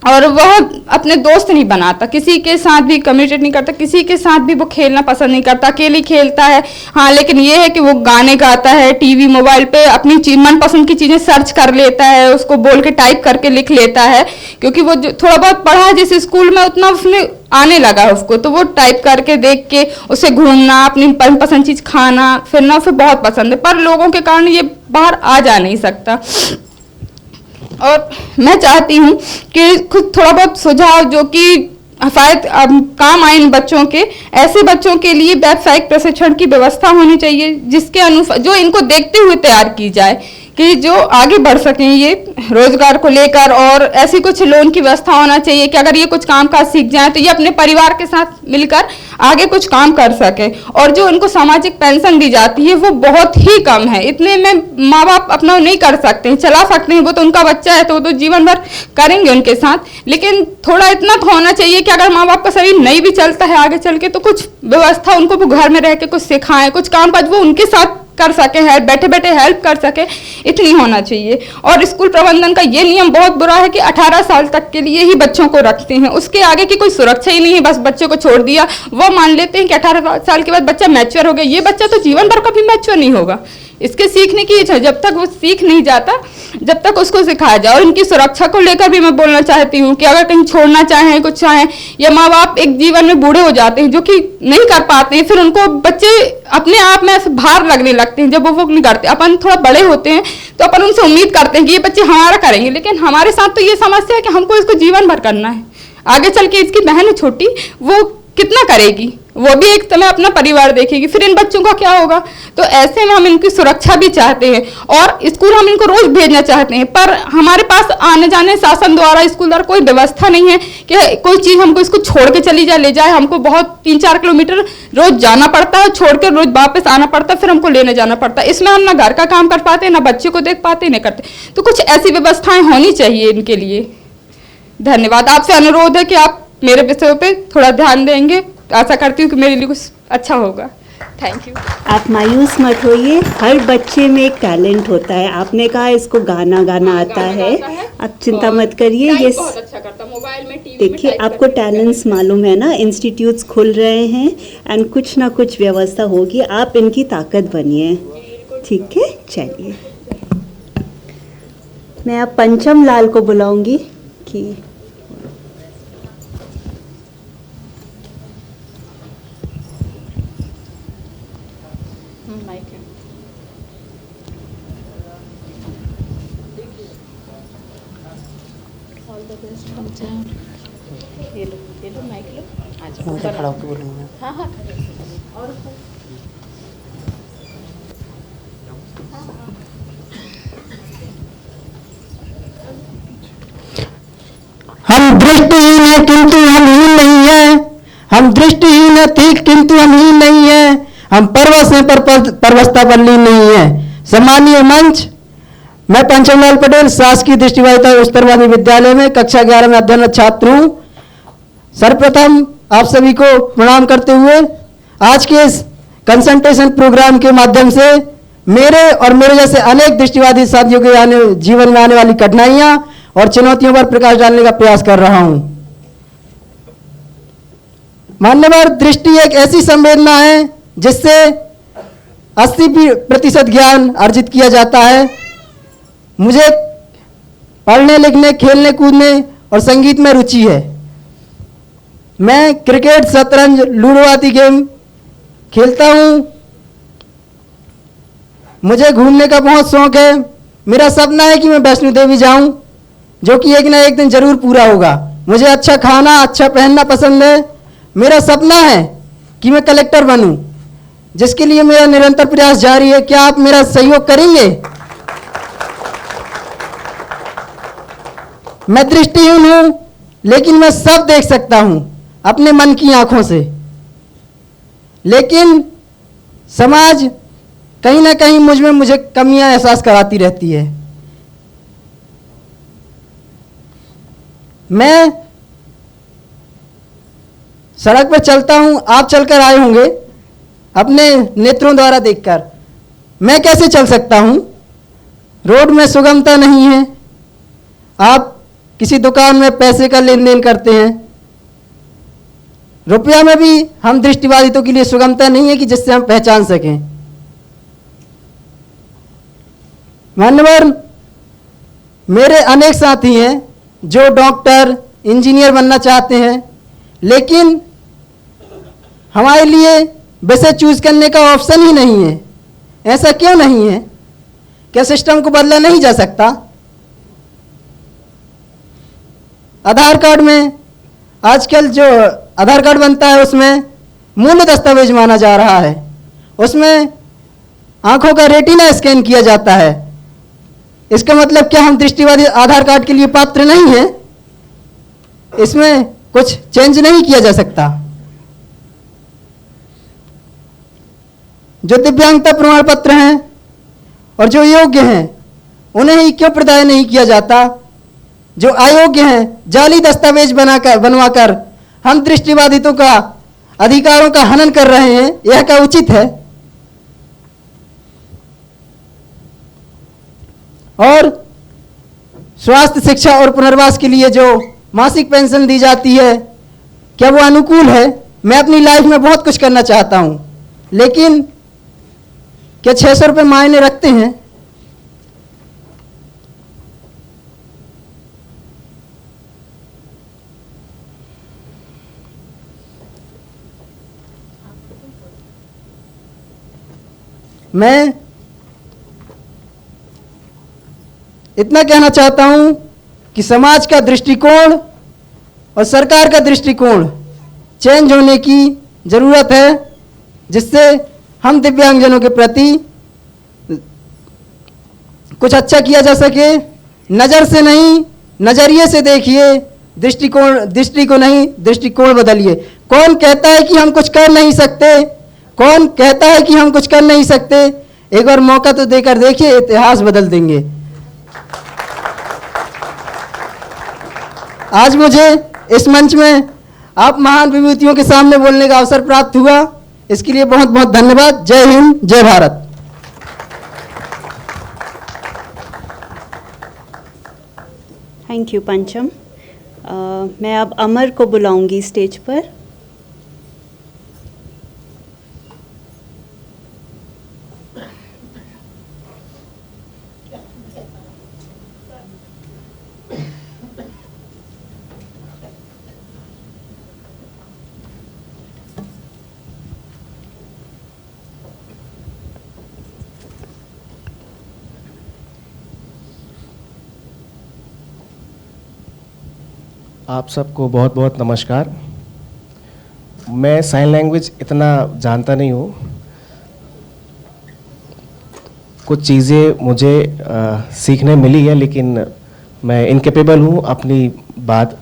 और वह अपने दोस्त नहीं बनाता, किसी के साथ भी कम्युनिकेट नहीं करता, किसी के साथ भी वो खेलना पसंद नहीं करता, अकेले खेलता है। हाँ, लेकिन ये है कि वो गाने गाता है, टीवी मोबाइल पे अपनी मनपसंद की चीज़ें सर्च कर लेता है, उसको बोल के टाइप करके लिख लेता है, क्योंकि वो जो थोड़ा बहुत पढ़ा है जिस स्कूल में उतना उसने आने लगा है उसको, तो वो टाइप करके देख के उसे घूमना, अपनी मनपसंद चीज़ खाना फिरना उसे बहुत पसंद है। पर लोगों के कारण ये बाहर आ जा नहीं सकता। और मैं चाहती हूँ कि खुद थोड़ा बहुत सुझाव जो कि शायद काम आए इन बच्चों के, ऐसे बच्चों के लिए व्यावसायिक प्रशिक्षण की व्यवस्था होनी चाहिए, जिसके अनुसार जो इनको देखते हुए तैयार की जाए कि जो आगे बढ़ सकें ये रोजगार को लेकर। और ऐसी कुछ लोन की व्यवस्था होना चाहिए कि अगर ये कुछ काम काज सीख जाएं तो ये अपने परिवार के साथ मिलकर आगे कुछ काम कर सके। और जो उनको सामाजिक पेंशन दी जाती है वो बहुत ही कम है, इतने में माँ बाप अपना नहीं कर सकते हैं, चला सकते हैं, वो तो उनका बच्चा है तो वो तो जीवन भर करेंगे उनके साथ। लेकिन थोड़ा इतना तो होना चाहिए कि अगर माँ बाप का शरीर नहीं भी चलता है आगे चल के तो कुछ व्यवस्था उनको वो घर में रह के कुछ सिखाएं, कुछ काम काज वो उनके साथ कर सके, है बैठे बैठे हेल्प कर सके, इतनी होना चाहिए। और स्कूल प्रबंधन का ये नियम बहुत बुरा है कि 18 साल तक के लिए ही बच्चों को रखते हैं, उसके आगे की कोई सुरक्षा ही नहीं है। बस बच्चे को छोड़ दिया, वो मान लेते हैं कि 18 साल के बाद बच्चा मैच्योर हो गया। ये बच्चा तो जीवन भर कभी मैच्योर नहीं होगा, इसके सीखने की इच्छा जब तक वो सीख नहीं जाता, जब तक उसको सिखाया जाए। और इनकी सुरक्षा को लेकर भी मैं बोलना चाहती हूँ कि अगर कहीं छोड़ना चाहें, कुछ चाहें, या माँ बाप एक जीवन में बूढ़े हो जाते हैं जो कि नहीं कर पाते हैं, फिर उनको बच्चे अपने आप में ऐसे भार लगने लगते हैं जब वो नहीं करते। अपन थोड़ा बड़े होते हैं तो अपन उनसे उम्मीद करते हैं कि ये बच्चे हमारा करेंगे, लेकिन हमारे साथ तो ये समस्या है कि हमको इसको जीवन भर करना है। आगे चल के इसकी बहन है छोटी, वो कितना करेगी, वो भी एक समय अपना परिवार देखेगी, फिर इन बच्चों का क्या होगा। तो ऐसे में हम इनकी सुरक्षा भी चाहते हैं और स्कूल हम इनको रोज भेजना चाहते हैं, पर हमारे पास आने जाने शासन द्वारा, स्कूल द्वारा कोई व्यवस्था नहीं है कि कोई चीज़ हमको इसको छोड़ के चली जाए, ले जाए। हमको बहुत 3-4 किलोमीटर रोज जाना पड़ता है, छोड़ कर रोज वापस आना पड़ता है, फिर हमको लेने जाना पड़ता है। इसमें हम ना घर का काम कर पाते, ना बच्चे को देख पाते, नहीं करते। तो कुछ ऐसी व्यवस्थाएं होनी चाहिए इनके लिए। धन्यवाद। आपसे अनुरोध है कि आप मेरे विषयों पे थोड़ा ध्यान देंगे। आशा करती हूँ कि मेरे लिए कुछ अच्छा होगा। Thank you. आप मायूस मत होइए, हर बच्चे में एक टैलेंट होता है। आपने कहा इसको गाना आता है, आप चिंता मत करिए। ये बहुत अच्छा करता, मोबाइल में, टीवी में देखिए, टाइप आपको टैलेंट्स मालूम है ना, इंस्टीट्यूट्स खुल रहे हैं एंड कुछ ना कुछ व्यवस्था होगी। आप इनकी ताकत बनिए, ठीक है। चलिए, मैं अब पंचम लाल को बुलाऊंगी कि खड़ा होकर बोलूँगा। हम दृष्टिहीन हैं किंतु हम हीन नहीं है, हम दृष्टिहीन थी किंतु हम हीन नहीं है, हम परवश हैं पर परवशता बल्ली नहीं है। सम्मानीय मंच, मैं पंचमलाल पटेल शासकीय दृष्टिबाधिता उच्चतर विद्यालय में कक्षा 11 में अध्ययनरत छात्र हूँ। सर्वप्रथम आप सभी को प्रणाम करते हुए आज के इस कंसल्टेशन प्रोग्राम के माध्यम से मेरे और मेरे जैसे अनेक दृष्टिबाधित साथियों के जीवन में आने वाली कठिनाइयां और चुनौतियों पर प्रकाश डालने का प्रयास कर रहा हूं। मान्यवर, दृष्टि एक ऐसी संवेदना है जिससे 80% ज्ञान अर्जित किया जाता है। मुझे पढ़ने लिखने, खेलने कूदने और संगीत में रुचि है। मैं क्रिकेट, शतरंज, लूडो आदि गेम खेलता हूँ। मुझे घूमने का बहुत शौक है। मेरा सपना है कि मैं वैष्णो देवी जाऊं, जो कि एक ना एक दिन जरूर पूरा होगा। मुझे अच्छा खाना, अच्छा पहनना पसंद है। मेरा सपना है कि मैं कलेक्टर बनूं, जिसके लिए मेरा निरंतर प्रयास जारी है। क्या आप मेरा सहयोग करेंगे? मैं दृष्टिहीन हूं, लेकिन मैं सब देख सकता हूं अपने मन की आंखों से। लेकिन समाज कहीं ना कहीं मुझे कमियां एहसास कराती रहती है। मैं सड़क पर चलता हूं, आप चलकर आए होंगे अपने नेत्रों द्वारा देखकर। मैं कैसे चल सकता हूं? रोड में सुगमता नहीं है। आप किसी दुकान में पैसे का लेन देन करते हैं, रुपया में भी हम दृष्टिबाधितों के लिए सुगमता नहीं है कि जिससे हम पहचान सकें। मान्यवर, मेरे अनेक साथी हैं जो डॉक्टर, इंजीनियर बनना चाहते हैं, लेकिन हमारे लिए विषय चूज करने का ऑप्शन ही नहीं है। ऐसा क्यों नहीं है? क्या सिस्टम को बदला नहीं जा सकता? आधार कार्ड में आजकल जो आधार कार्ड बनता है उसमें मूल दस्तावेज माना जा रहा है। उसमें आंखों का रेटिना स्कैन किया जाता है। इसका मतलब क्या हम दृष्टिबाधित आधार कार्ड के लिए पात्र नहीं हैं? इसमें कुछ चेंज नहीं किया जा सकता? जो दिव्यांगता प्रमाण पत्र हैं और जो योग्य हैं उन्हें ही क्यों प्रदान नहीं किया जाता? जो अयोग्य हैं जाली दस्तावेज बनवाकर हम दृष्टिबाधितों का अधिकारों का हनन कर रहे हैं। यह क्या उचित है? और स्वास्थ्य, शिक्षा और पुनर्वास के लिए जो मासिक पेंशन दी जाती है, क्या वो अनुकूल है? मैं अपनी लाइफ में बहुत कुछ करना चाहता हूं, लेकिन क्या 600 रुपये मायने रखते हैं? मैं इतना कहना चाहता हूं कि समाज का दृष्टिकोण और सरकार का दृष्टिकोण चेंज होने की ज़रूरत है, जिससे हम दिव्यांगजनों के प्रति कुछ अच्छा किया जा सके। नज़र से नहीं, नज़रिए से देखिए। दृष्टि को नहीं, दृष्टिकोण बदलिए। कौन कहता है कि हम कुछ कर नहीं सकते? कौन कहता है कि हम कुछ कर नहीं सकते? एक बार मौका तो देकर देखिए, इतिहास बदल देंगे। आज मुझे इस मंच में आप महान विभूतियों के सामने बोलने का अवसर प्राप्त हुआ, इसके लिए बहुत बहुत धन्यवाद। जय हिंद, जय भारत। थैंक यू पंचम। मैं अब अमर को बुलाऊंगी स्टेज पर। आप सबको बहुत बहुत नमस्कार। मैं साइन लैंग्वेज इतना जानता नहीं हूँ। कुछ चीज़ें मुझे सीखने मिली है, लेकिन मैं इनकेपेबल हूँ अपनी बात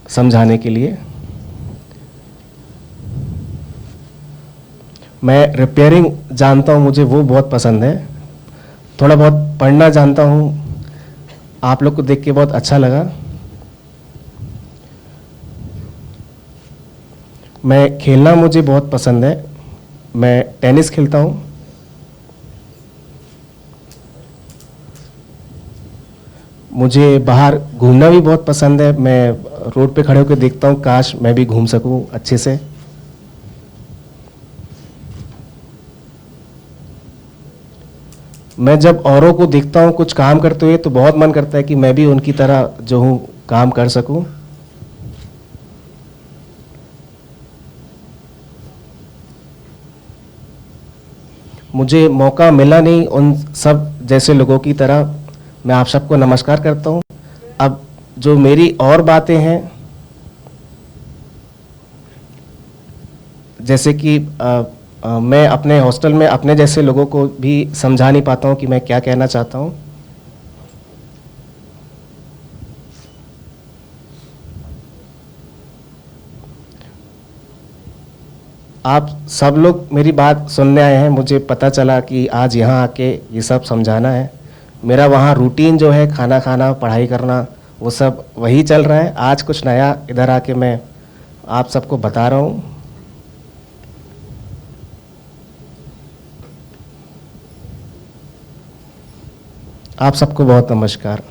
समझाने के लिए। मैं रिपेयरिंग जानता हूँ, मुझे वो बहुत पसंद है। थोड़ा बहुत पढ़ना जानता हूँ। आप लोग को देख के बहुत अच्छा लगा। मैं खेलना मुझे बहुत पसंद है। मैं टेनिस खेलता हूँ। मुझे बाहर घूमना भी बहुत पसंद है। मैं रोड पे खड़े होकर देखता हूँ, काश मैं भी घूम सकूँ अच्छे से। मैं जब औरों को देखता हूँ कुछ काम करते हुए तो बहुत मन करता है कि मैं भी उनकी तरह जो हूँ काम कर सकूँ। मुझे मौका मिला नहीं उन सब जैसे लोगों की तरह। मैं आप सबको नमस्कार करता हूँ। अब जो मेरी और बातें हैं, जैसे कि मैं अपने हॉस्टल में अपने जैसे लोगों को भी समझा नहीं पाता हूँ कि मैं क्या कहना चाहता हूँ। आप सब लोग मेरी बात सुनने आए हैं। मुझे पता चला कि आज यहाँ आके ये सब समझाना है। मेरा वहाँ रूटीन जो है, खाना खाना, पढ़ाई करना, वो सब वही चल रहा है। आज कुछ नया इधर आके मैं आप सबको बता रहा हूँ। आप सबको बहुत नमस्कार।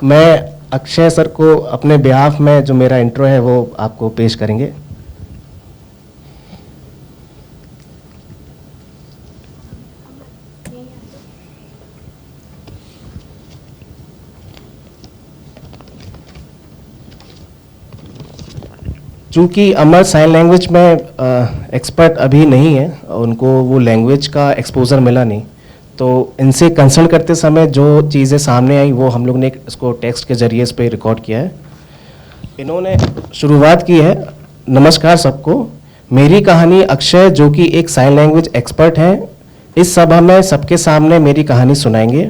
मैं अक्षय सर को अपने बिहाफ में जो मेरा इंट्रो है वो आपको पेश करेंगे। चूँकि अमर साइन लैंग्वेज में एक्सपर्ट अभी नहीं है, उनको वो लैंग्वेज का एक्सपोजर मिला नहीं, तो इनसे कंसल्ट करते समय जो चीज़ें सामने आई वो हम लोग ने इसको टेक्स्ट के ज़रिए इस पर रिकॉर्ड किया है। इन्होंने शुरुआत की है। नमस्कार सबको। मेरी कहानी अक्षय, जो कि एक साइन लैंग्वेज एक्सपर्ट हैं, इस सभा में सबके सामने मेरी कहानी सुनाएंगे।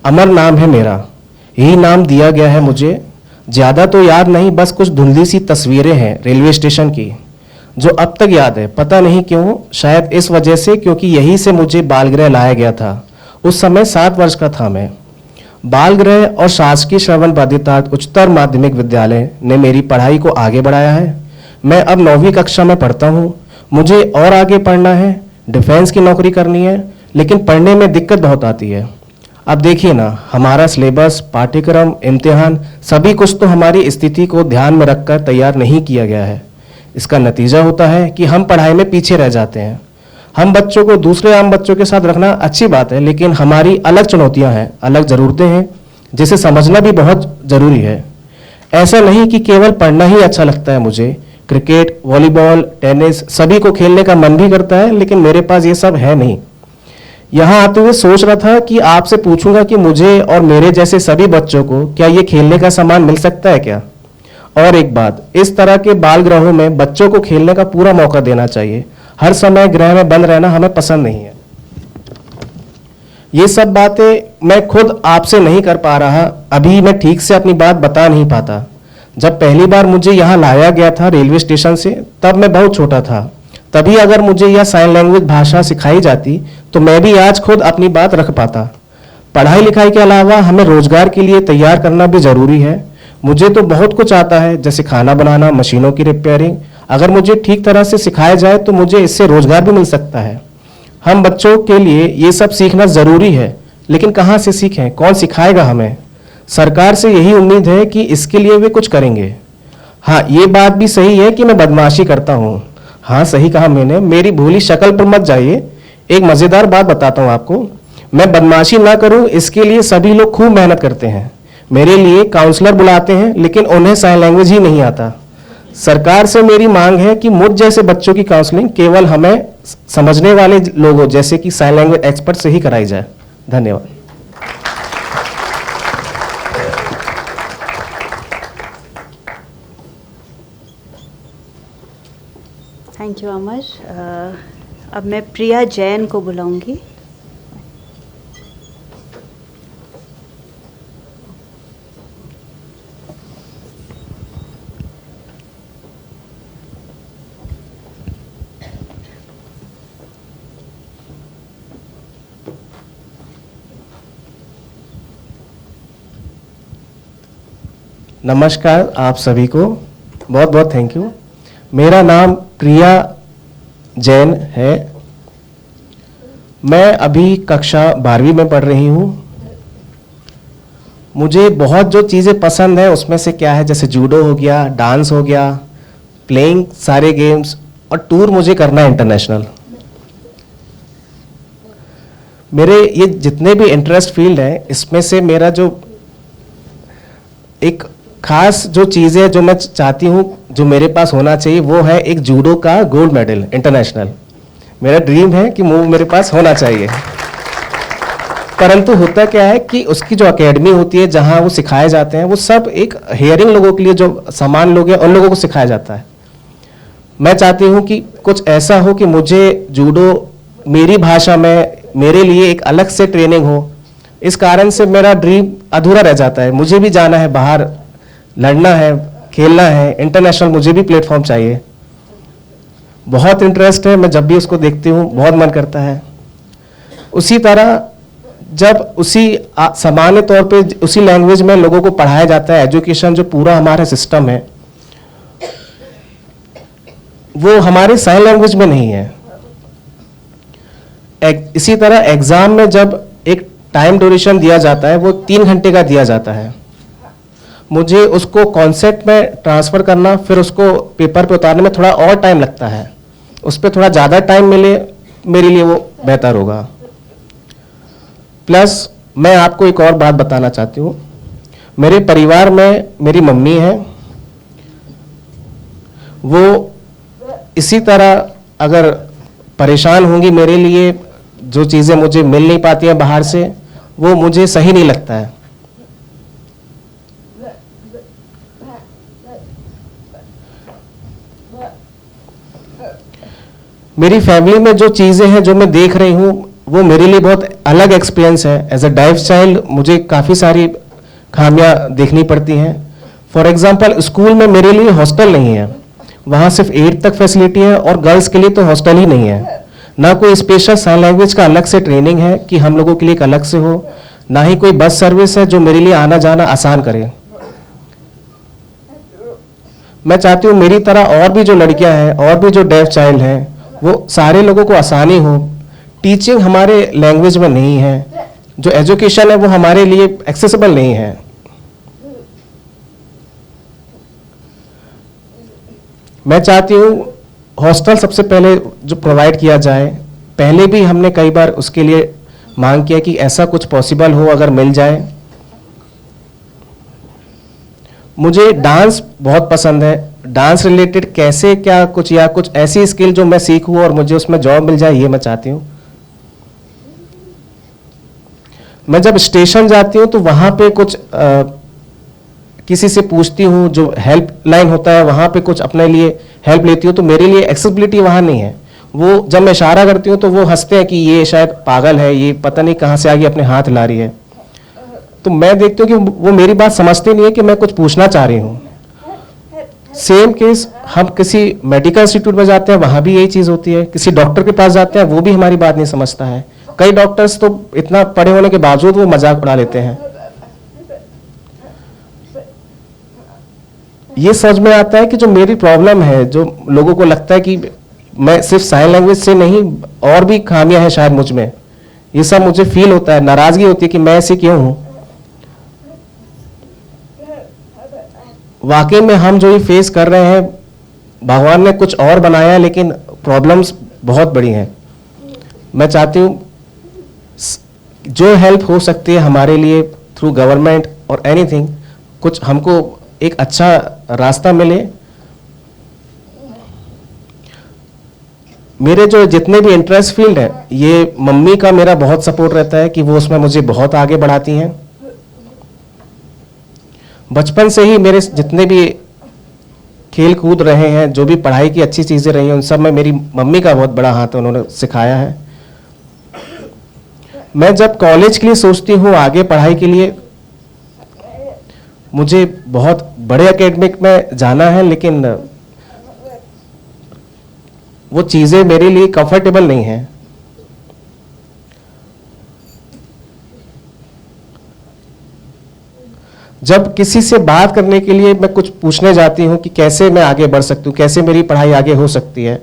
अमर नाम है मेरा, यही नाम दिया गया है मुझे। ज़्यादा तो याद नहीं, बस कुछ धुंधली सी तस्वीरें हैं रेलवे स्टेशन की जो अब तक याद है। पता नहीं क्यों, शायद इस वजह से क्योंकि यहीं से मुझे बालगृह लाया गया था। उस समय 7 वर्ष का था मैं। बालगृह और शासकीय श्रवण बाधितार्थ उच्चतर माध्यमिक विद्यालय ने मेरी पढ़ाई को आगे बढ़ाया है। मैं अब 9वीं कक्षा में पढ़ता हूँ। मुझे और आगे पढ़ना है, डिफेंस की नौकरी करनी है, लेकिन पढ़ने में दिक्कत बहुत आती है। अब देखिए ना, हमारा सिलेबस, पाठ्यक्रम, इम्तिहान सभी कुछ तो हमारी स्थिति को ध्यान में रखकर तैयार नहीं किया गया है। इसका नतीजा होता है कि हम पढ़ाई में पीछे रह जाते हैं। हम बच्चों को दूसरे आम बच्चों के साथ रखना अच्छी बात है, लेकिन हमारी अलग चुनौतियां हैं, अलग ज़रूरतें हैं, जिसे समझना भी बहुत ज़रूरी है। ऐसा नहीं कि केवल पढ़ना ही अच्छा लगता है मुझे। क्रिकेट, वॉलीबॉल, टेनिस सभी को खेलने का मन भी करता है, लेकिन मेरे पास ये सब है नहीं। यहाँ आते हुए सोच रहा था कि आपसे पूछूंगा कि मुझे और मेरे जैसे सभी बच्चों को क्या ये खेलने का सामान मिल सकता है क्या? और एक बात, इस तरह के बाल गृहों में बच्चों को खेलने का पूरा मौका देना चाहिए। हर समय गृह में बंद रहना हमें पसंद नहीं है। ये सब बातें मैं खुद आपसे नहीं कर पा रहा। अभी मैं ठीक से अपनी बात बता नहीं पाता। जब पहली बार मुझे यहाँ लाया गया था रेलवे स्टेशन से, तब मैं बहुत छोटा था। तभी अगर मुझे यह साइन लैंग्वेज भाषा सिखाई जाती तो मैं भी आज खुद अपनी बात रख पाता। पढ़ाई लिखाई के अलावा हमें रोजगार के लिए तैयार करना भी जरूरी है। मुझे तो बहुत कुछ आता है, जैसे खाना बनाना, मशीनों की रिपेयरिंग। अगर मुझे ठीक तरह से सिखाया जाए तो मुझे इससे रोजगार भी मिल सकता है। हम बच्चों के लिए ये सब सीखना जरूरी है, लेकिन कहाँ से सीखें, कौन सिखाएगा हमें? सरकार से यही उम्मीद है कि इसके लिए वे कुछ करेंगे। हाँ, ये बात भी सही है कि मैं बदमाशी करता हूँ। हाँ, सही कहा मैंने, मेरी भोली शक्ल पर मत जाइए। एक मजेदार बात बताता हूँ आपको। मैं बदमाशी ना करूँ इसके लिए सभी लोग खूब मेहनत करते हैं। मेरे लिए काउंसलर बुलाते हैं, लेकिन उन्हें साइन लैंग्वेज ही नहीं आता। सरकार से मेरी मांग है कि मुझ जैसे बच्चों की काउंसलिंग केवल हमें समझने वाले लोगों जैसे कि साइन लैंग्वेज एक्सपर्ट से ही कराई जाए। धन्यवाद। थैंक यू अमर। अब मैं प्रिया जैन को बुलाऊंगी। नमस्कार आप सभी को, बहुत बहुत थैंक यू। मेरा नाम प्रिया जैन है। मैं अभी कक्षा 12वीं में पढ़ रही हूँ। मुझे बहुत जो चीज़ें पसंद है उसमें से क्या है, जैसे जूडो हो गया, डांस हो गया, प्लेइंग सारे गेम्स, और टूर मुझे करना है इंटरनेशनल। मेरे ये जितने भी इंटरेस्ट फील्ड है इसमें से मेरा जो एक खास जो चीज़ है जो मैं चाहती हूँ जो मेरे पास होना चाहिए वो है एक जूडो का गोल्ड मेडल इंटरनेशनल। मेरा ड्रीम है कि वो मेरे पास होना चाहिए। परंतु होता क्या है कि उसकी जो एकेडमी होती है जहाँ वो सिखाए जाते हैं वो सब एक हेयरिंग लोगों के लिए, जो समान लोग हैं उन लोगों को सिखाया जाता है। मैं चाहती हूँ कि कुछ ऐसा हो कि मुझे जूडो मेरी भाषा में मेरे लिए एक अलग से ट्रेनिंग हो। इस कारण से मेरा ड्रीम अधूरा रह जाता है। मुझे भी जाना है बाहर, लड़ना है, खेलना है, इंटरनेशनल मुझे भी प्लेटफॉर्म चाहिए। बहुत इंटरेस्ट है, मैं जब भी उसको देखती हूँ बहुत मन करता है। उसी तरह जब उसी सामान्य तौर पे उसी लैंग्वेज में लोगों को पढ़ाया जाता है, एजुकेशन जो पूरा हमारा सिस्टम है वो हमारे साइन लैंग्वेज में नहीं है। इसी तरह एग्जाम में जब एक टाइम ड्यूरेशन दिया जाता है वो 3 घंटे का दिया जाता है। मुझे उसको कॉन्सेप्ट में ट्रांसफर करना, फिर उसको पेपर पे उतारने में थोड़ा और टाइम लगता है। उस पर थोड़ा ज़्यादा टाइम मिले मेरे लिए वो बेहतर होगा। प्लस मैं आपको एक और बात बताना चाहती हूँ। मेरे परिवार में मेरी मम्मी है, वो इसी तरह अगर परेशान होंगी मेरे लिए, जो चीज़ें मुझे मिल नहीं पाती हैं बाहर से, वो मुझे सही नहीं लगता है। मेरी फैमिली में जो चीज़ें हैं जो मैं देख रही हूँ वो मेरे लिए बहुत अलग एक्सपीरियंस है। एज अ डाइव चाइल्ड मुझे काफ़ी सारी खामियां देखनी पड़ती हैं। फॉर एग्जांपल स्कूल में मेरे लिए हॉस्टल नहीं है, वहाँ सिर्फ 8 तक फैसिलिटी है और गर्ल्स के लिए तो हॉस्टल ही नहीं है। ना कोई स्पेशल साइन लैंग्वेज का अलग से ट्रेनिंग है कि हम लोगों के लिए एक अलग से हो, ना ही कोई बस सर्विस है जो मेरे लिए आना जाना आसान करे। मैं चाहती हूँ मेरी तरह और भी जो लड़कियां हैं और भी जो डेफ चाइल्ड हैं वो सारे लोगों को आसानी हो। टीचिंग हमारे लैंग्वेज में नहीं है, जो एजुकेशन है वो हमारे लिए एक्सेसिबल नहीं है। मैं चाहती हूँ हॉस्टल सबसे पहले जो प्रोवाइड किया जाए। पहले भी हमने कई बार उसके लिए मांग किया कि ऐसा कुछ पॉसिबल हो अगर मिल जाए। मुझे डांस बहुत पसंद है। डांस रिलेटेड कैसे क्या कुछ या कुछ ऐसी स्किल जो मैं सीखूं और मुझे उसमें जॉब मिल जाए, ये मैं चाहती हूँ। मैं जब स्टेशन जाती हूँ तो वहाँ पे कुछ किसी से पूछती हूँ, जो हेल्प लाइन होता है वहाँ पे कुछ अपने लिए हेल्प लेती हूँ, तो मेरे लिए एक्सेसिबिलिटी वहाँ नहीं है। वो जब मैं इशारा करती हूँ तो वो हंसते हैं कि ये शायद पागल है, ये पता नहीं कहाँ से आगे अपने हाथ ला रही है। तो मैं देखती हूँ कि वो मेरी बात समझते नहीं है कि मैं कुछ पूछना चाह रही हूँ। सेम केस हम किसी मेडिकल इंस्टीट्यूट में जाते हैं, वहाँ भी यही चीज़ होती है। किसी डॉक्टर के पास जाते हैं, वो भी हमारी बात नहीं समझता है। कई डॉक्टर्स तो इतना पढ़े होने के बावजूद वो मजाक उड़ा लेते हैं। ये समझ में आता है कि जो मेरी प्रॉब्लम है, जो लोगों को लगता है कि मैं सिर्फ साइन लैंग्वेज से नहीं और भी खामियां हैं शायद मुझ में, ये सब मुझे फील होता है। नाराजगी होती है कि मैं ऐसे क्यों हूं। वाकई में हम जो ये फेस कर रहे हैं, भगवान ने कुछ और बनाया है, लेकिन प्रॉब्लम्स बहुत बड़ी हैं। मैं चाहती हूँ जो हेल्प हो सकती है हमारे लिए थ्रू गवर्नमेंट और एनीथिंग, कुछ हमको एक अच्छा रास्ता मिले। मेरे जो जितने भी इंटरेस्ट फील्ड है, ये मम्मी का मेरा बहुत सपोर्ट रहता है कि वो उसमें मुझे बहुत आगे बढ़ाती हैं। बचपन से ही मेरे जितने भी खेल कूद रहे हैं, जो भी पढ़ाई की अच्छी चीज़ें रही हैं, उन सब में मेरी मम्मी का बहुत बड़ा हाथ है, उन्होंने सिखाया है। मैं जब कॉलेज के लिए सोचती हूँ आगे पढ़ाई के लिए, मुझे बहुत बड़े एकेडमिक में जाना है, लेकिन वो चीज़ें मेरे लिए कंफर्टेबल नहीं हैं। जब किसी से बात करने के लिए मैं कुछ पूछने जाती हूँ कि कैसे मैं आगे बढ़ सकती हूँ, कैसे मेरी पढ़ाई आगे हो सकती है,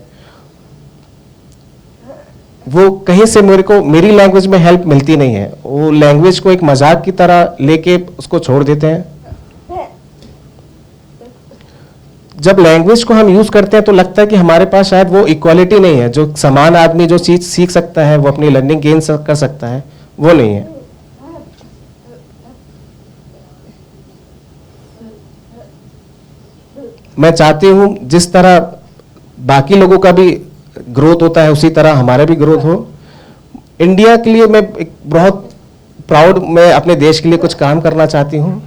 वो कहीं से मेरे को मेरी लैंग्वेज में हेल्प मिलती नहीं है। वो लैंग्वेज को एक मजाक की तरह लेके उसको छोड़ देते हैं। जब लैंग्वेज को हम यूज करते हैं तो लगता है कि हमारे पास शायद वो इक्वालिटी नहीं है, जो समान आदमी जो चीज सीख सकता है, वो अपनी लर्निंग गेन कर सकता है, वो नहीं है। मैं चाहती हूं जिस तरह बाकी लोगों का भी ग्रोथ होता है उसी तरह हमारा भी ग्रोथ हो। इंडिया के लिए मैं एक बहुत प्राउड, मैं अपने देश के लिए कुछ काम करना चाहती हूं।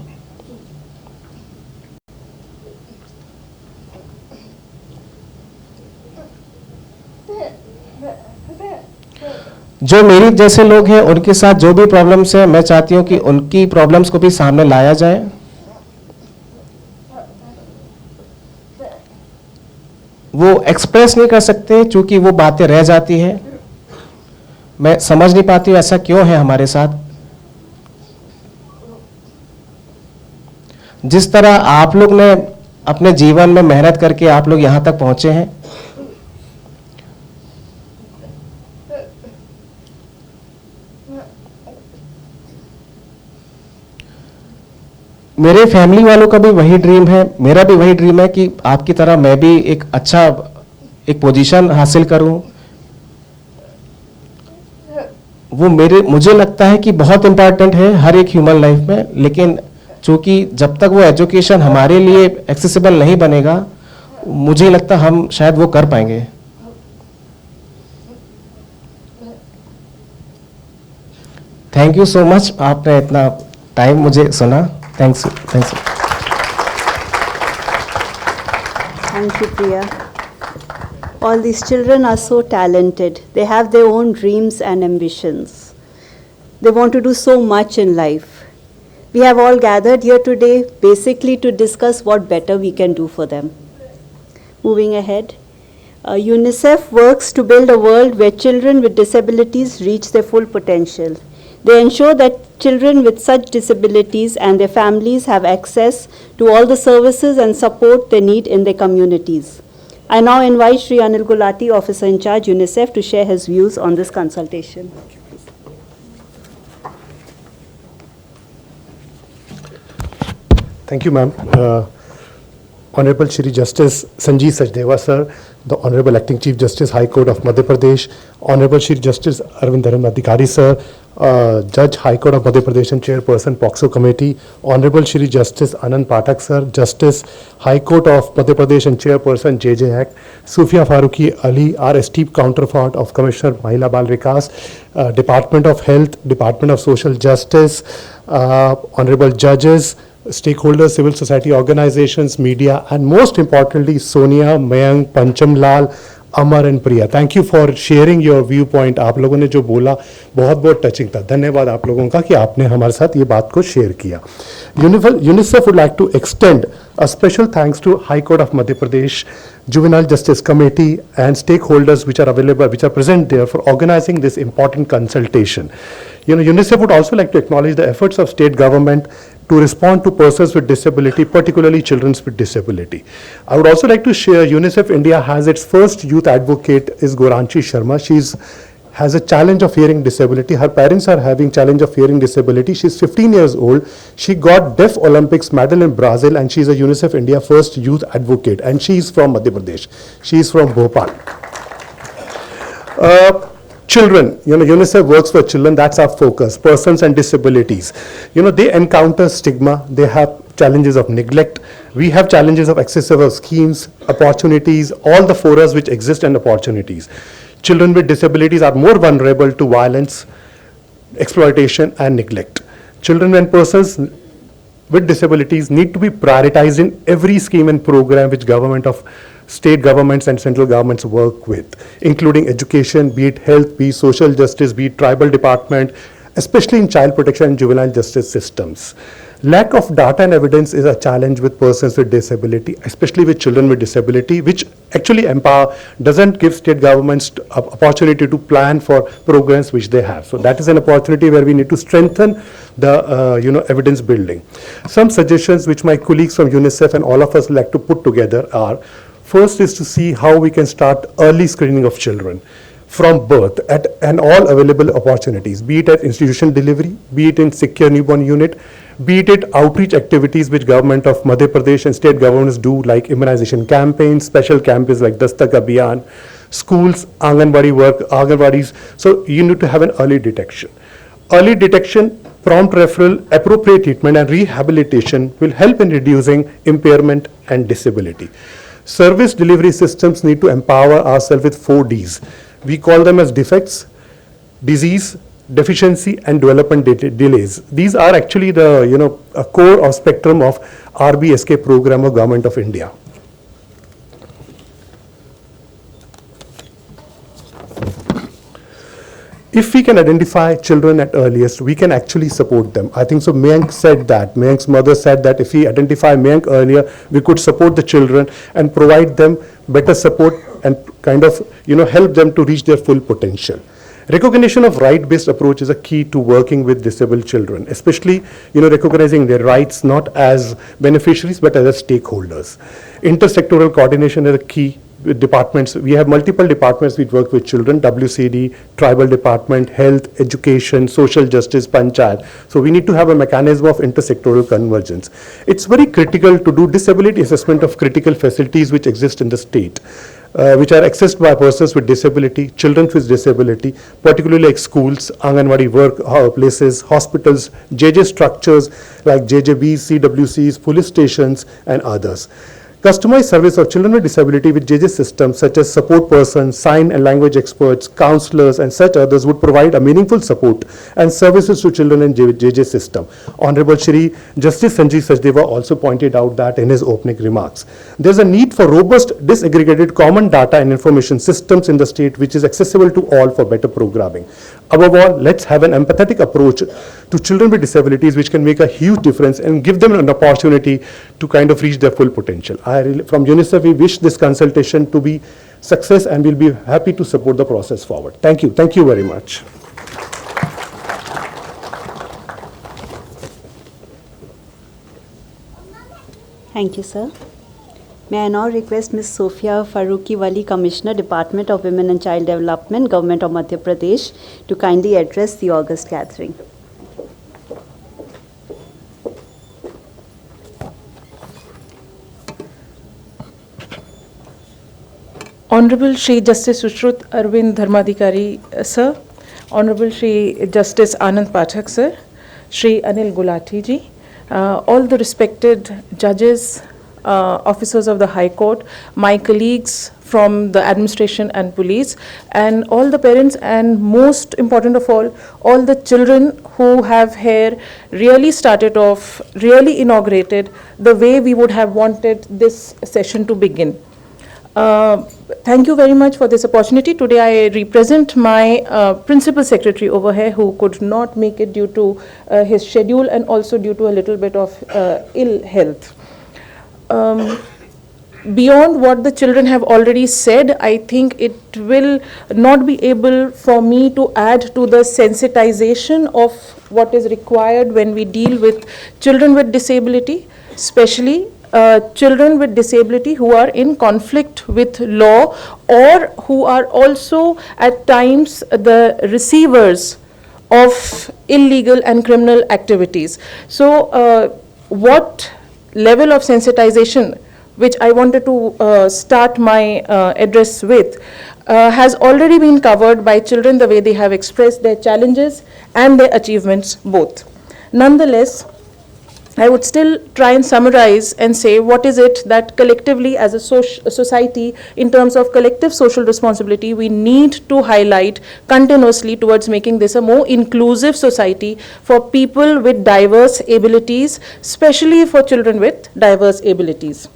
जो मेरी जैसे लोग हैं उनके साथ जो भी प्रॉब्लम्स हैं, मैं चाहती हूं कि उनकी प्रॉब्लम्स को भी सामने लाया जाए। वो एक्सप्रेस नहीं कर सकते क्योंकि वो बातें रह जाती है। मैं समझ नहीं पाती हूँ ऐसा क्यों है हमारे साथ। जिस तरह आप लोग ने अपने जीवन में मेहनत करके आप लोग यहां तक पहुंचे हैं, मेरे फैमिली वालों का भी वही ड्रीम है, मेरा भी वही ड्रीम है कि आपकी तरह मैं भी एक अच्छा एक पोजीशन हासिल करूं। वो मुझे लगता है कि बहुत इंपॉर्टेंट है हर एक ह्यूमन लाइफ में, लेकिन चूंकि जब तक वो एजुकेशन हमारे लिए एक्सेसिबल नहीं बनेगा, मुझे लगता हम शायद वो कर पाएंगे। थैंक यू सो मच, आपने इतना टाइम मुझे सुना। Thanks. Thank you, Priya. All these children are so talented. They have their own dreams and ambitions. They want to do so much in life. We have all gathered here today basically to discuss what better we can do for them. Moving ahead, UNICEF works to build a world where children with disabilities reach their full potential. They ensure that children with such disabilities and their families have access to all the services and support they need in their communities. I now invite Shri Anil Gulati, Officer in Charge, UNICEF, to share his views on this consultation. Thank you, ma'am. Honorable Shri Justice Sanjeev Sachdeva, sir, the Honorable Acting Chief Justice, High Court of Madhya Pradesh, Honorable Shri Justice Arvind Dharam Adhikari, sir, Judge, High Court of Madhya Pradesh and Chairperson, POXO Committee, Honorable Shri Justice Anand Pathak, sir, Justice, High Court of Madhya Pradesh and Chairperson, JJ Act, Sufia Faruqi Ali, our esteemed counterpart of Commissioner Mahila Bal Vikas, Department of Health, Department of Social Justice, Honorable Judges, stakeholders, civil society organizations, media, and most importantly, Sonia, Mayank, Pancham Lal, Amar and Priya. Thank you for sharing your viewpoint. आप लोगों ने जो बोला बहुत बहुत touching था। धन्यवाद आप लोगों का कि आपने हमारे साथ ये बात को शेयर किया। UNICEF would like to extend a special thanks to High Court of Madhya Pradesh, Juvenile Justice Committee and stakeholders which are available, which are present there for organizing this important consultation. UNICEF would also like to acknowledge the efforts of state government to respond to persons with disability, particularly children with disability. I would also like to share UNICEF India has its first youth advocate is Goranchi Sharma. She has a challenge of hearing disability. Her parents are having challenge of hearing disability. She's 15 years old. She got Deaf Olympics medal in Brazil and she's a UNICEF India first youth advocate and she's from Madhya Pradesh. She's from Bhopal. Children, UNICEF works for children, that's our focus. Persons and disabilities, they encounter stigma, they have challenges of neglect, we have challenges of accessible schemes, opportunities, all the forums which exist and opportunities. Children with disabilities are more vulnerable to violence, exploitation and neglect. Children and persons with disabilities need to be prioritized in every scheme and program which state governments and central governments work with, including education, be it health, be it social justice, be it tribal department, especially in child protection and juvenile justice systems. Lack of data and evidence is a challenge with persons with disability, especially with children with disability, which actually doesn't give state governments opportunity to plan for programs which they have. So that is an opportunity where we need to strengthen the evidence building. Some suggestions which my colleagues from UNICEF and all of us like to put together are: first is to see how we can start early screening of children from birth and all available opportunities, be it at institution delivery, be it in secure newborn unit, be it outreach activities which government of Madhya Pradesh and state governments do, like immunization campaigns, special campaigns like Dastak Abhiyan, schools, Anganwadi work, Anganwadis. So you need to have an early detection. Early detection, prompt referral, appropriate treatment and rehabilitation will help in reducing impairment and disability. Service delivery systems need to empower ourselves with 4 Ds. We call them as defects, disease, deficiency and development delays. These are actually the a core or spectrum of RBSK program of Government of India. If we can identify children at earliest, we can actually support them. I think so. Mayank said that. Mayank's mother said that if we identify Mayank earlier, we could support the children and provide them better support and kind of help them to reach their full potential. Recognition of right-based approach is a key to working with disabled children, especially recognizing their rights not as beneficiaries but as stakeholders. Intersectoral coordination is a key. With departments, we have multiple departments we work with children: WCD, tribal department, health, education, social justice, panchayat. So we need to have a mechanism of intersectoral convergence. It's very critical to do disability assessment of critical facilities which exist in the state, which are accessed by persons with disability, children with disability, particularly like schools, Anganwadi work places, hospitals, JJ structures like JJBs, CWCs, police stations and others. Customized service of children with disability with JJ systems such as support persons, sign and language experts, counselors and such others would provide a meaningful support and services to children in JJ system. Honorable Shri Justice Sanjeev Sachdeva also pointed out that in his opening remarks. There's a need for robust disaggregated common data and information systems in the state which is accessible to all for better programming. Above all, let's have an empathetic approach to children with disabilities which can make a huge difference and give them an opportunity to kind of reach their full potential. From UNICEF, we wish this consultation to be success and we'll be happy to support the process forward. Thank you. Thank you very much. Thank you, sir. May I now request Ms. Sophia Farooqi Wali, Commissioner, Department of Women and Child Development, Government of Madhya Pradesh, to kindly address the August gathering. Honorable Shri Justice Sushrut Arvind Dharmadhikari Sir, Honorable Shri Justice Anand Pathak Sir, Shri Anil Gulati Ji, all the respected judges, officers of the High Court, my colleagues from the administration and police, and all the parents, and most important of all the children who have here really started off, really inaugurated the way we would have wanted this session to begin. Thank you very much for this opportunity. Today I represent my Principal Secretary over here who could not make it due to his schedule and also due to a little bit of ill health. Beyond what the children have already said, I think it will not be able for me to add to the sensitization of what is required when we deal with children with disability, especially children with disability who are in conflict with law or who are also at times the receivers of illegal and criminal activities. So what level of sensitization which I wanted to start my address with has already been covered by children the way they have expressed their challenges and their achievements both. Nonetheless, I would still try and summarize and say what is it that collectively as a society in terms of collective social responsibility we need to highlight continuously towards making this a more inclusive society for people with diverse abilities, especially for children with diverse abilities.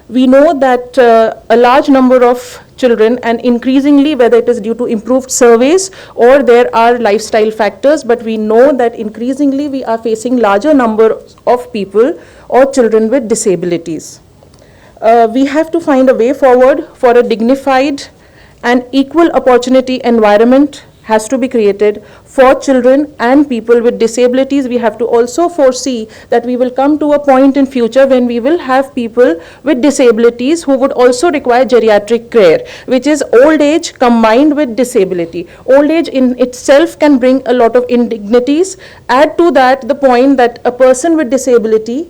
We know that a large number of children, and increasingly whether it is due to improved surveys or there are lifestyle factors, but we know that increasingly we are facing larger number of people or children with disabilities. We have to find a way forward for a dignified and equal opportunity environment has to be created for children and people with disabilities. We have to also foresee that we will come to a point in future when we will have people with disabilities who would also require geriatric care, which is old age combined with disability. Old age in itself can bring a lot of indignities. Add to that the point that a person with disability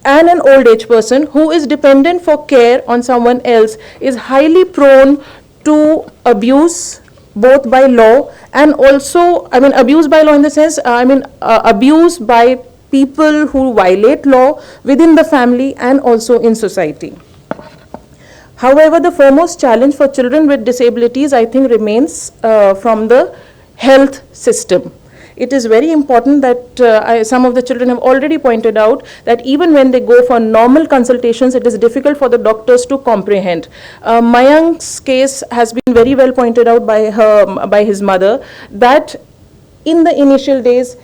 and an old age person who is dependent for care on someone else is highly prone to abuse, both by law and also, abuse by law in the sense, abuse by people who violate law within the family and also in society. However, the foremost challenge for children with disabilities, I think, remains from the health system. It is very important that some of the children have already pointed out that even when they go for normal consultations, it is difficult for the doctors to comprehend. Mayank's case has been very well pointed out by his mother, that in the initial days,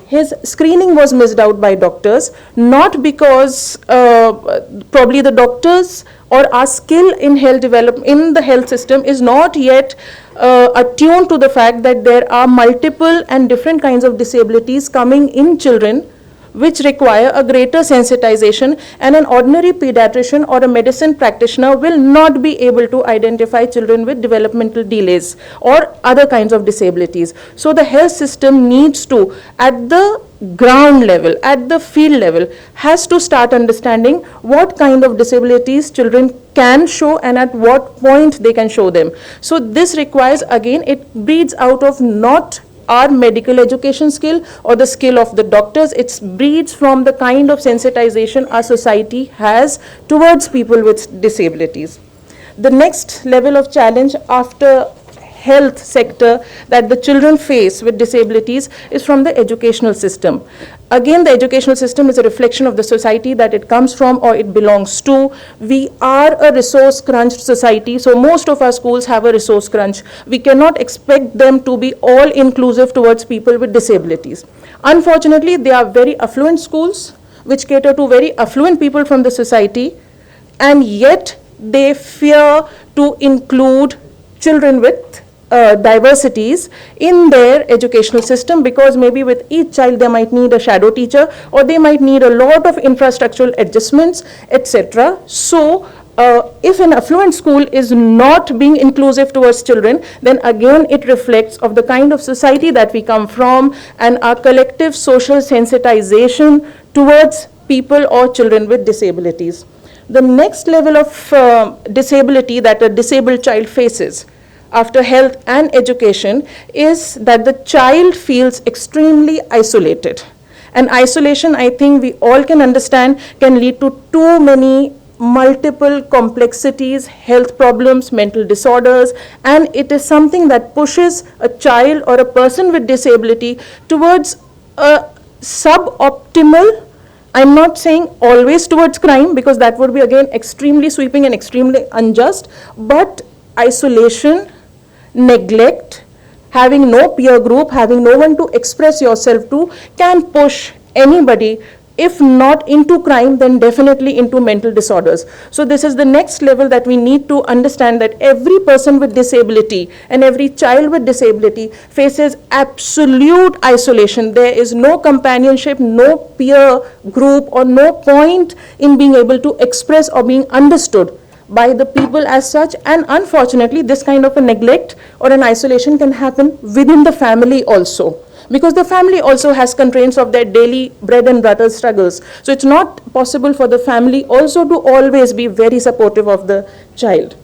his screening was missed out by doctors, not because probably the doctors or our skill in health development in the health system is not yet attuned to the fact that there are multiple and different kinds of disabilities coming in children, which require a greater sensitization, and an ordinary pediatrician or a medicine practitioner will not be able to identify children with developmental delays or other kinds of disabilities. So the health system needs to, at the ground level, at the field level, has to start understanding what kind of disabilities children can show and at what point they can show them. So this requires, again, it breeds out of not our medical education skill or the skill of the doctors. It breeds from the kind of sensitization our society has towards people with disabilities. The next level of challenge after health sector that the children face with disabilities is from the educational system. Again, the educational system is a reflection of the society that it comes from or it belongs to. We are a resource crunched society, so most of our schools have a resource crunch. We cannot expect them to be all inclusive towards people with disabilities. Unfortunately, they are very affluent schools which cater to very affluent people from the society, and yet they fear to include children with diversities in their educational system, because maybe with each child they might need a shadow teacher or they might need a lot of infrastructural adjustments, etc. So if an affluent school is not being inclusive towards children, then again it reflects of the kind of society that we come from and our collective social sensitization towards people or children with disabilities. The next level of disability that a disabled child faces after health and education is that the child feels extremely isolated. And isolation, I think we all can understand, can lead to too many multiple complexities, health problems, mental disorders, and it is something that pushes a child or a person with disability towards a suboptimal, I'm not saying always towards crime, because that would be again extremely sweeping and extremely unjust, but isolation, neglect, having no peer group, having no one to express yourself to, can push anybody, if not into crime, then definitely into mental disorders. So this is the next level that we need to understand, that every person with disability and every child with disability faces absolute isolation. There is no companionship, no peer group, or no point in being able to express or being understood by the people as such. And unfortunately, this kind of a neglect or an isolation can happen within the family also, because the family also has constraints of their daily bread and butter struggles. So it's not possible for the family also to always be very supportive of the child.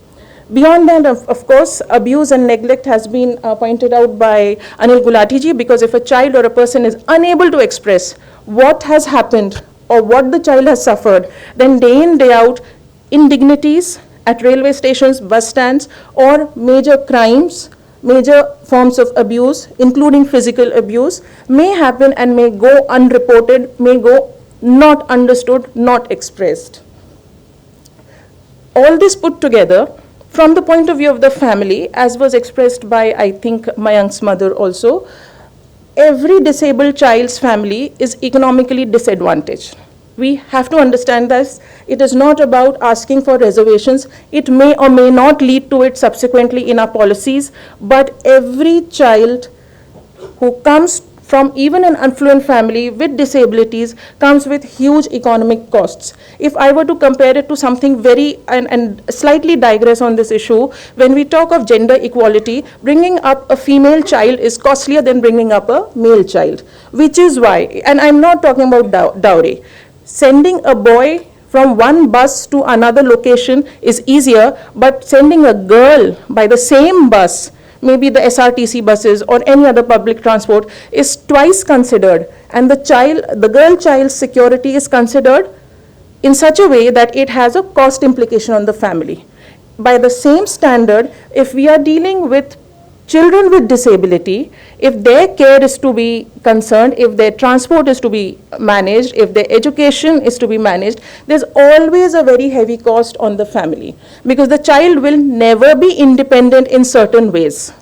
Beyond that, of course, abuse and neglect has been pointed out by Anil Gulati ji, because if a child or a person is unable to express what has happened or what the child has suffered, then day in, day out, indignities at railway stations, bus stands, or major crimes, major forms of abuse, including physical abuse, may happen and may go unreported, may go not understood, not expressed. All this put together From the point of view of the family, as was expressed by, I think, Mayank's mother also, every disabled child's family is economically disadvantaged. We have to understand this. It is not about asking for reservations. It may or may not lead to it subsequently in our policies, but every child who comes from even an affluent family with disabilities comes with huge economic costs. If I were to compare it to something very, and slightly digress on this issue, when we talk of gender equality, bringing up a female child is costlier than bringing up a male child, which is why, and I'm not talking about dowry, sending a boy from one bus to another location is easier, but sending a girl by the same bus, maybe the SRTC buses or any other public transport, is twice considered, and the girl child's security is considered in such a way that it has a cost implication on the family. By the same standard, if we are dealing with children with disability, if their care is to be concerned, if their transport is to be managed, if their education is to be managed, there's always a very heavy cost on the family, because the child will never be independent in certain ways.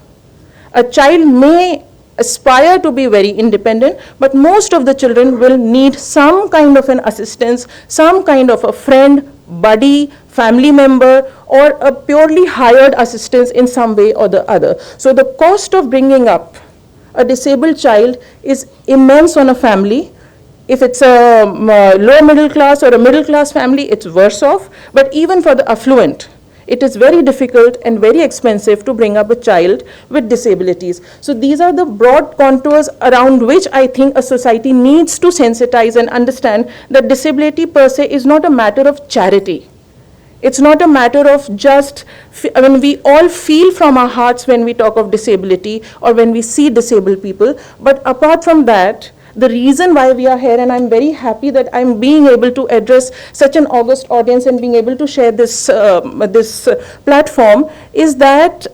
A child may aspire to be very independent, but most of the children will need some kind of an assistance, some kind of a friend, buddy, family member, or a purely hired assistance in some way or the other. So the cost of bringing up a disabled child is immense on a family. If it's a lower middle class or a middle class family, it's worse off. But even for the affluent, it is very difficult and very expensive to bring up a child with disabilities. So these are the broad contours around which I think a society needs to sensitize and understand that disability per se is not a matter of charity. It's not a matter of just, I mean, we all feel from our hearts when we talk of disability or when we see disabled people. But apart from that, the reason why we are here, and I'm very happy that I'm being able to address such an august audience and being able to share this, platform, is that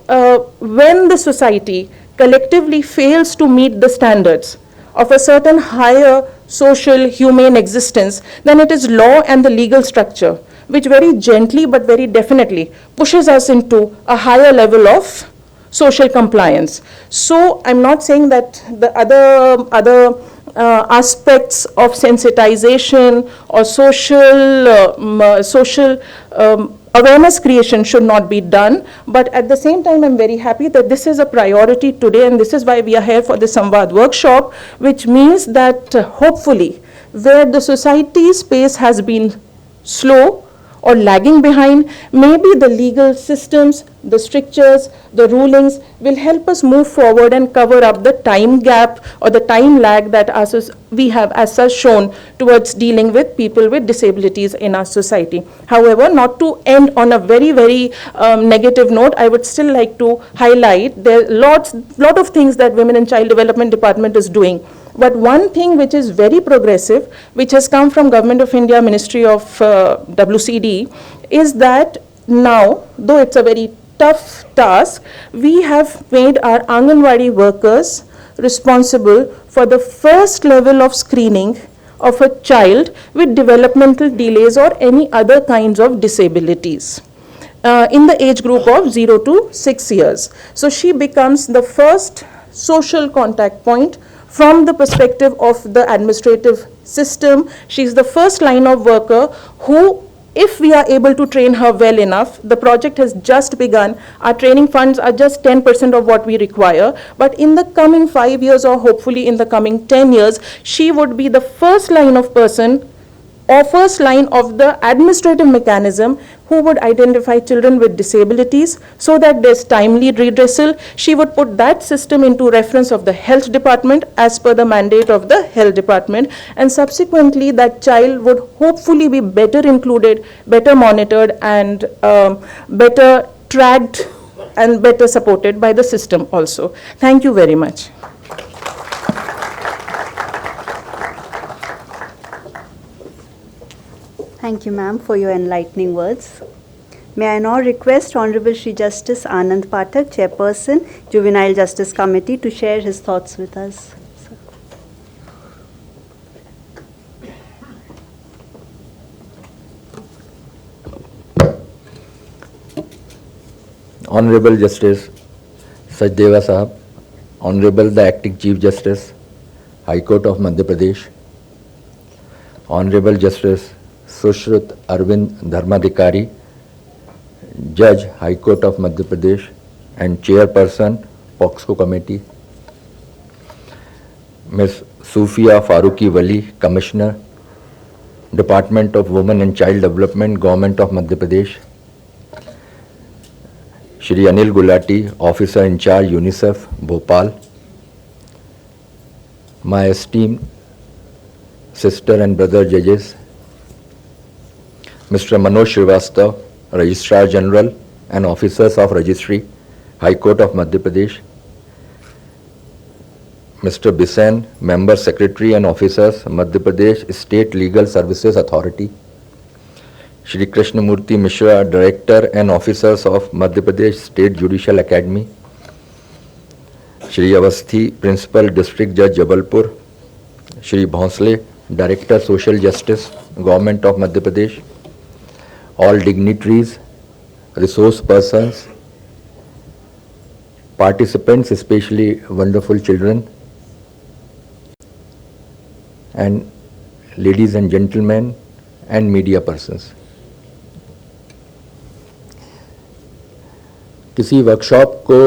when the society collectively fails to meet the standards of a certain higher social, humane existence, then it is law and the legal structure which very gently but very definitely pushes us into a higher level of social compliance. So I'm not saying that the other aspects of sensitization or social awareness creation should not be done, but at the same time I'm very happy that this is a priority today, and this is why we are here for the Samvad workshop, which means that hopefully where the society's pace has been slow or lagging behind, maybe the legal systems, the strictures, the rulings will help us move forward and cover up the time gap or the time lag that we have as such shown towards dealing with people with disabilities in our society. However, not to end on a very, very negative note, I would still like to highlight there are lot of things that Women and Child Development Department is doing. But one thing which is very progressive, which has come from Government of India, Ministry of WCD, is that now, though it's a very tough task, we have made our Anganwadi workers responsible for the first level of screening of a child with developmental delays or any other kinds of disabilities in the age group of 0 to 6 years. So she becomes the first social contact point from the perspective of the administrative system. She's the first line of worker who, if we are able to train her well enough, the project has just begun. Our training funds are just 10% of what we require. But in the coming 5 years or hopefully in the coming 10 years, she would be the first line of person or first line of the administrative mechanism who would identify children with disabilities so that there's timely redressal. She would put that system into reference of the health department as per the mandate of the health department, and subsequently that child would hopefully be better included, better monitored, and better tracked and better supported by the system also. Thank you very much. Thank you, ma'am, for your enlightening words. May I now request Honorable Shri Justice Anand Pathak, Chairperson, Juvenile Justice Committee, to share his thoughts with us. Honorable Justice Sachdeva Sahab, Honorable the Acting Chief Justice, High Court of Madhya Pradesh, Honorable Justice Sushrit Arvind Dharmadhikari, Judge, High Court of Madhya Pradesh and Chairperson, POXCO Committee, Ms. Sufia Faruqi Wali, Commissioner, Department of Women and Child Development, Government of Madhya Pradesh, Shri Anil Gulati, Officer in Charge, UNICEF, Bhopal, my esteemed sister and brother judges, Mr. Manoj Srivastava, Registrar General and Officers of Registry, High Court of Madhya Pradesh, Mr. Bisain, Member Secretary and Officers, Madhya Pradesh State Legal Services Authority, Shri Krishnamurti Mishra, Director and Officers of Madhya Pradesh State Judicial Academy, Shri Avasthi, Principal District Judge Jabalpur, Shri Bhonsle, Director Social Justice, Government of Madhya Pradesh, all dignitaries, resource persons, participants, especially wonderful children, and ladies and gentlemen and media persons. किसी workshop को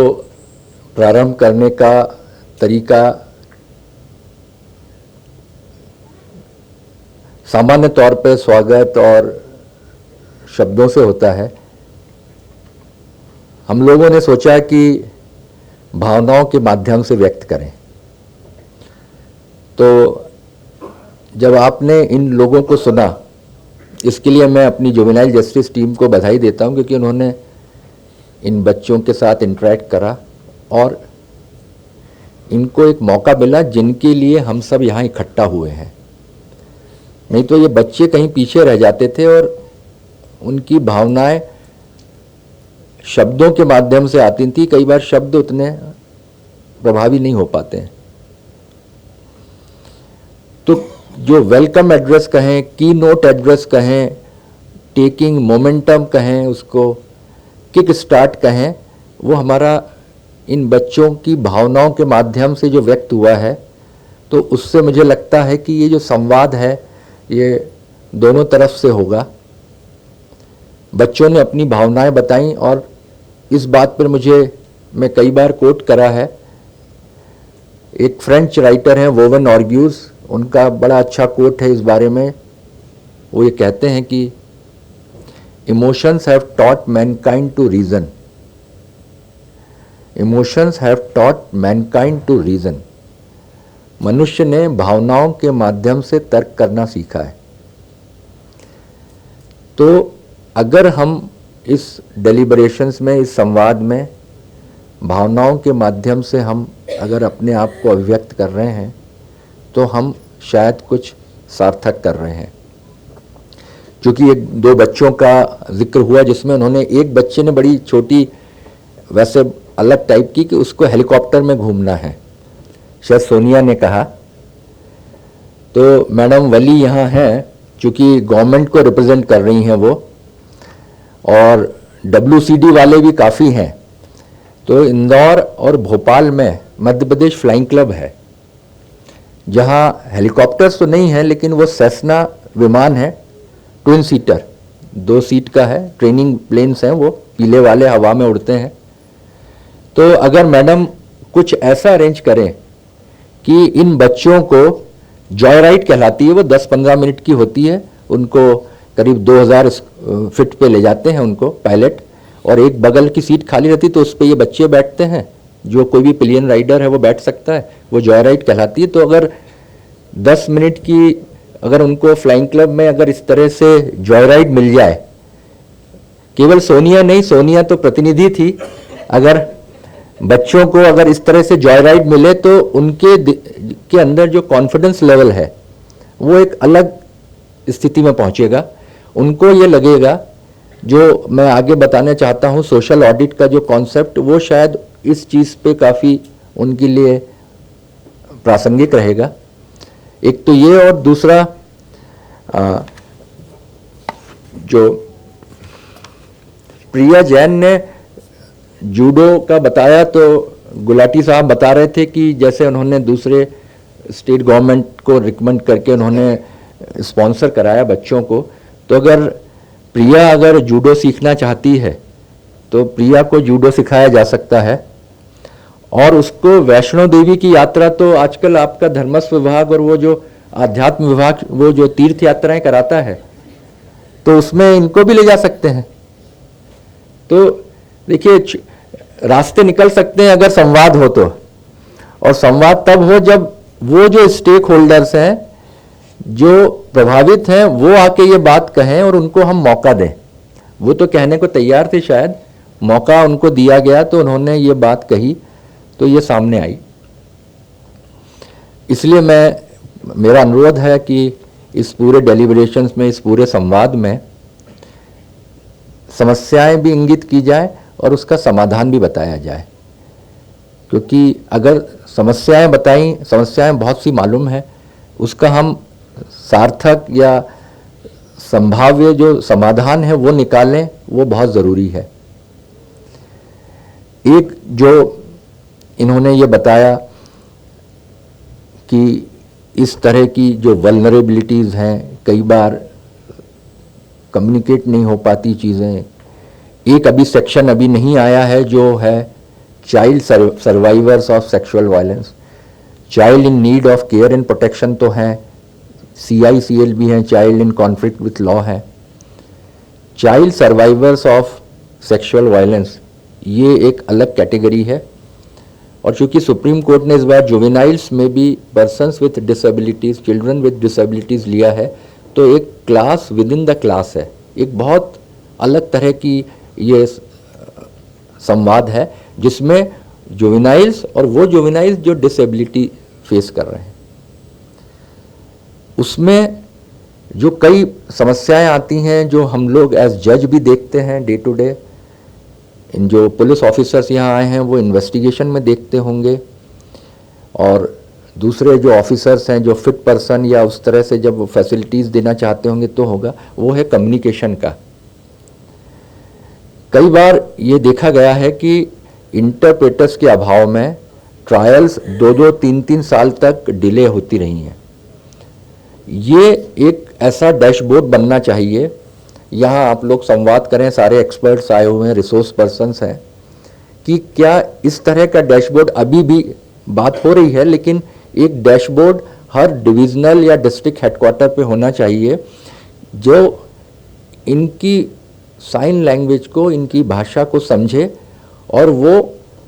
प्रारंभ करने का तरीका सामान्य तौर पर स्वागत और शब्दों से होता है। हम लोगों ने सोचा कि भावनाओं के माध्यम से व्यक्त करें। तो जब आपने इन लोगों को सुना, इसके लिए मैं अपनी जुवेनाइल जस्टिस टीम को बधाई देता हूं, क्योंकि उन्होंने इन बच्चों के साथ इंटरेक्ट करा और इनको एक मौका मिला जिनके लिए हम सब यहाँ इकट्ठा हुए हैं। नहीं तो ये बच्चे कहीं पीछे रह जाते थे और उनकी भावनाएं शब्दों के माध्यम से आती थी। कई बार शब्द उतने प्रभावी नहीं हो पाते हैं। तो जो वेलकम एड्रेस कहें, की नोट एड्रेस कहें, टेकिंग मोमेंटम कहें, उसको किक स्टार्ट कहें, वो हमारा इन बच्चों की भावनाओं के माध्यम से जो व्यक्त हुआ है, तो उससे मुझे लगता है कि ये जो संवाद है ये दोनों तरफ से होगा। बच्चों ने अपनी भावनाएं बताई और इस बात पर मैं कई बार कोट करा है। एक फ्रेंच राइटर हैं वोवन ऑर्ग्यूज, उनका बड़ा अच्छा कोट है इस बारे में। वो ये कहते हैं कि emotions have taught mankind to reason, emotions have taught mankind to reason. मनुष्य ने भावनाओं के माध्यम से तर्क करना सीखा है। तो अगर हम इस डेलिब्रेशंस में, इस संवाद में भावनाओं के माध्यम से हम अगर अपने आप को अभिव्यक्त कर रहे हैं, तो हम शायद कुछ सार्थक कर रहे हैं। क्योंकि एक दो बच्चों का जिक्र हुआ जिसमें उन्होंने, एक बच्चे ने बड़ी छोटी वैसे अलग टाइप की कि उसको हेलीकॉप्टर में घूमना है, शायद सोनिया ने कहा। तो मैडम वली यहाँ हैं, चूँकि गवर्नमेंट को रिप्रेजेंट कर रही हैं वो, और WCD वाले भी काफ़ी हैं। तो इंदौर और भोपाल में मध्य प्रदेश फ्लाइंग क्लब है, जहाँ हेलीकॉप्टर्स तो नहीं है लेकिन वो सेस्ना विमान है, ट्विन सीटर, 2 सीट का है, ट्रेनिंग प्लेन्स हैं, वो पीले वाले हवा में उड़ते हैं। तो अगर मैडम कुछ ऐसा अरेंज करें कि इन बच्चों को, जॉय राइड कहलाती है, वो 10-15 मिनट की होती है, उनको करीब 2000 फीट पे ले जाते हैं उनको पायलट, और एक बगल की सीट खाली रहती तो उस पर ये बच्चे बैठते हैं, जो कोई भी पिलियन राइडर है वो बैठ सकता है, वो जॉय राइड कहलाती है। तो अगर 10 मिनट की अगर उनको फ्लाइंग क्लब में अगर इस तरह से जॉय राइड मिल जाए, केवल सोनिया नहीं, सोनिया तो प्रतिनिधि थी, अगर बच्चों को अगर इस तरह से जॉय राइड मिले तो उनके के अंदर जो कॉन्फिडेंस लेवल है वो एक अलग स्थिति में पहुंचेगा। उनको ये लगेगा, जो मैं आगे बताना चाहता हूं, सोशल ऑडिट का जो कॉन्सेप्ट, वो शायद इस चीज़ पे काफ़ी उनके लिए प्रासंगिक रहेगा। एक तो ये, और दूसरा जो प्रिया जैन ने जूडो का बताया तो गुलाटी साहब बता रहे थे कि जैसे उन्होंने दूसरे स्टेट गवर्नमेंट को रिकमेंड करके उन्होंने स्पॉन्सर कराया बच्चों को, तो अगर प्रिया जूडो सीखना चाहती है तो प्रिया को जूडो सिखाया जा सकता है। और उसको वैष्णो देवी की यात्रा तो आजकल आपका धर्मस्व विभाग और वो जो आध्यात्म विभाग वो जो तीर्थ यात्राएं कराता है, तो उसमें इनको भी ले जा सकते हैं। तो देखिए रास्ते निकल सकते हैं अगर संवाद हो तो, और संवाद तब हो जब वो जो स्टेक होल्डर्स हैं जो प्रभावित हैं वो आके ये बात कहें और उनको हम मौका दें। वो तो कहने को तैयार थे, शायद मौका उनको दिया गया तो उन्होंने ये बात कही तो ये सामने आई। इसलिए मेरा अनुरोध है कि इस पूरे डेलिब्रेशंस में, इस पूरे संवाद में समस्याएं भी इंगित की जाए और उसका समाधान भी बताया जाए, क्योंकि अगर समस्याएं बहुत सी मालूम है, उसका हम सार्थक या संभाव्य जो समाधान है वो निकालें, वो बहुत ज़रूरी है। एक जो इन्होंने ये बताया कि इस तरह की जो वल्नरेबिलिटीज़ हैं, कई बार कम्युनिकेट नहीं हो पाती चीज़ें। एक अभी सेक्शन अभी नहीं आया है जो है child survivors of sexual violence, child in need of care and protection तो हैं, CICL भी हैं, child in conflict with law है। Child survivors of sexual violence ये एक अलग कैटेगरी है, और चूंकि सुप्रीम कोर्ट ने इस बार जुवेनाइल्स में भी persons with disabilities, children with disabilities लिया है, तो एक class with in the class है, एक बहुत अलग तरह की ये संवाद है जिसमें जुवेनाइल्स और वो जुवेनाइल्स जो डिसेबिलिटी फेस कर रहे हैं, उसमें जो कई समस्याएं आती हैं जो हम लोग एज जज भी देखते हैं डे टू डे। इन जो पुलिस ऑफिसर्स यहाँ आए हैं वो इन्वेस्टिगेशन में देखते होंगे, और दूसरे जो ऑफिसर्स हैं जो फिट पर्सन या उस तरह से जब फैसिलिटीज़ देना चाहते होंगे तो होगा, वो है कम्युनिकेशन का। कई बार ये देखा गया है कि इंटरप्रेटर्स के अभाव में ट्रायल्स 2-2, 3-3 साल तक डिले होती रही हैं। ये एक ऐसा डैशबोर्ड बनना चाहिए, यहाँ आप लोग संवाद करें, सारे एक्सपर्ट्स आए हुए हैं, रिसोर्स पर्सन्स हैं, कि क्या इस तरह का डैशबोर्ड अभी भी बात हो रही है, लेकिन एक डैशबोर्ड हर डिविजनल या डिस्ट्रिक्ट हेडक्वार्टर पे होना चाहिए जो इनकी साइन लैंग्वेज को, इनकी भाषा को समझे। और वो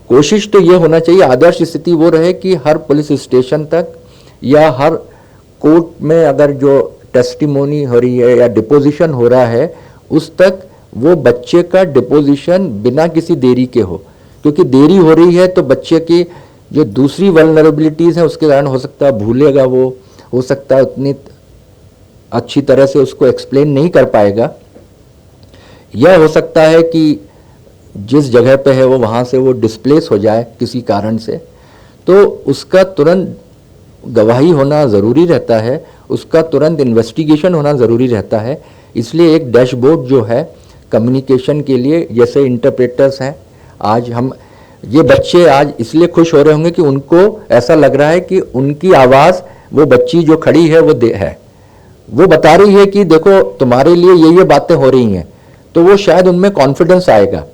कोशिश तो ये होना चाहिए, आदर्श स्थिति वो रहे कि हर पुलिस स्टेशन तक या हर कोर्ट में अगर जो टेस्टिमोनी हो रही है या डिपोजिशन हो रहा है उस तक वो बच्चे का डिपोजिशन बिना किसी देरी के हो, क्योंकि देरी हो रही है तो बच्चे की जो दूसरी वल्नरेबिलिटीज़ हैं उसके कारण हो सकता है भूलेगा, वो हो सकता है उतनी अच्छी तरह से उसको एक्सप्लेन नहीं कर पाएगा, यह हो सकता है कि जिस जगह पे है वो वहाँ से वो डिस्प्लेस हो जाए किसी कारण से, तो उसका तुरंत गवाही होना ज़रूरी रहता है, उसका तुरंत इन्वेस्टिगेशन होना ज़रूरी रहता है। इसलिए एक डैशबोर्ड जो है कम्युनिकेशन के लिए, जैसे इंटरप्रेटर्स हैं, आज हम ये बच्चे आज इसलिए खुश हो रहे होंगे कि उनको ऐसा लग रहा है कि उनकी आवाज़, वो बच्ची जो खड़ी है वो वो बता रही है कि देखो तुम्हारे लिए ये बातें हो रही हैं, तो वो शायद उनमें कॉन्फिडेंस आएगा।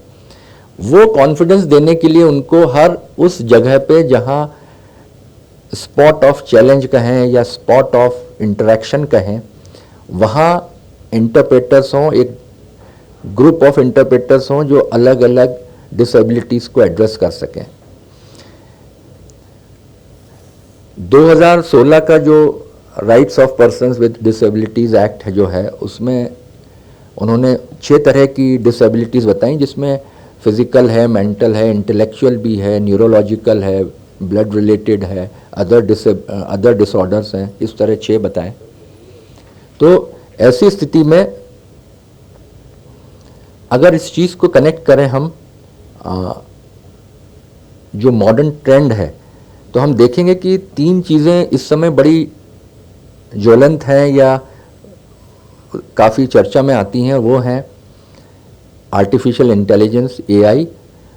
वो कॉन्फिडेंस देने के लिए उनको हर उस जगह पे जहाँ स्पॉट ऑफ चैलेंज कहें या स्पॉट ऑफ इंटरेक्शन कहें, वहाँ इंटरप्रेटर्स हों, एक ग्रुप ऑफ इंटरप्रेटर्स हों जो अलग अलग डिसेबिलिटीज़ को एड्रेस कर सकें। 2016 का जो rights of persons with disabilities act है जो है, उसमें उन्होंने 6 तरह की डिसेबिलिटीज़ बताई, जिसमें फिजिकल है, मेंटल है, इंटेलेक्चुअल भी है, न्यूरोलॉजिकल है, ब्लड रिलेटेड है, अदर डिसऑर्डर्स हैं, इस तरह 6 बताएं। तो ऐसी स्थिति में अगर इस चीज़ को कनेक्ट करें हम जो मॉडर्न ट्रेंड है, तो हम देखेंगे कि 3 चीज़ें इस समय बड़ी ज्वलंत हैं या काफ़ी चर्चा में आती हैं। वो हैं आर्टिफिशियल इंटेलिजेंस, AI,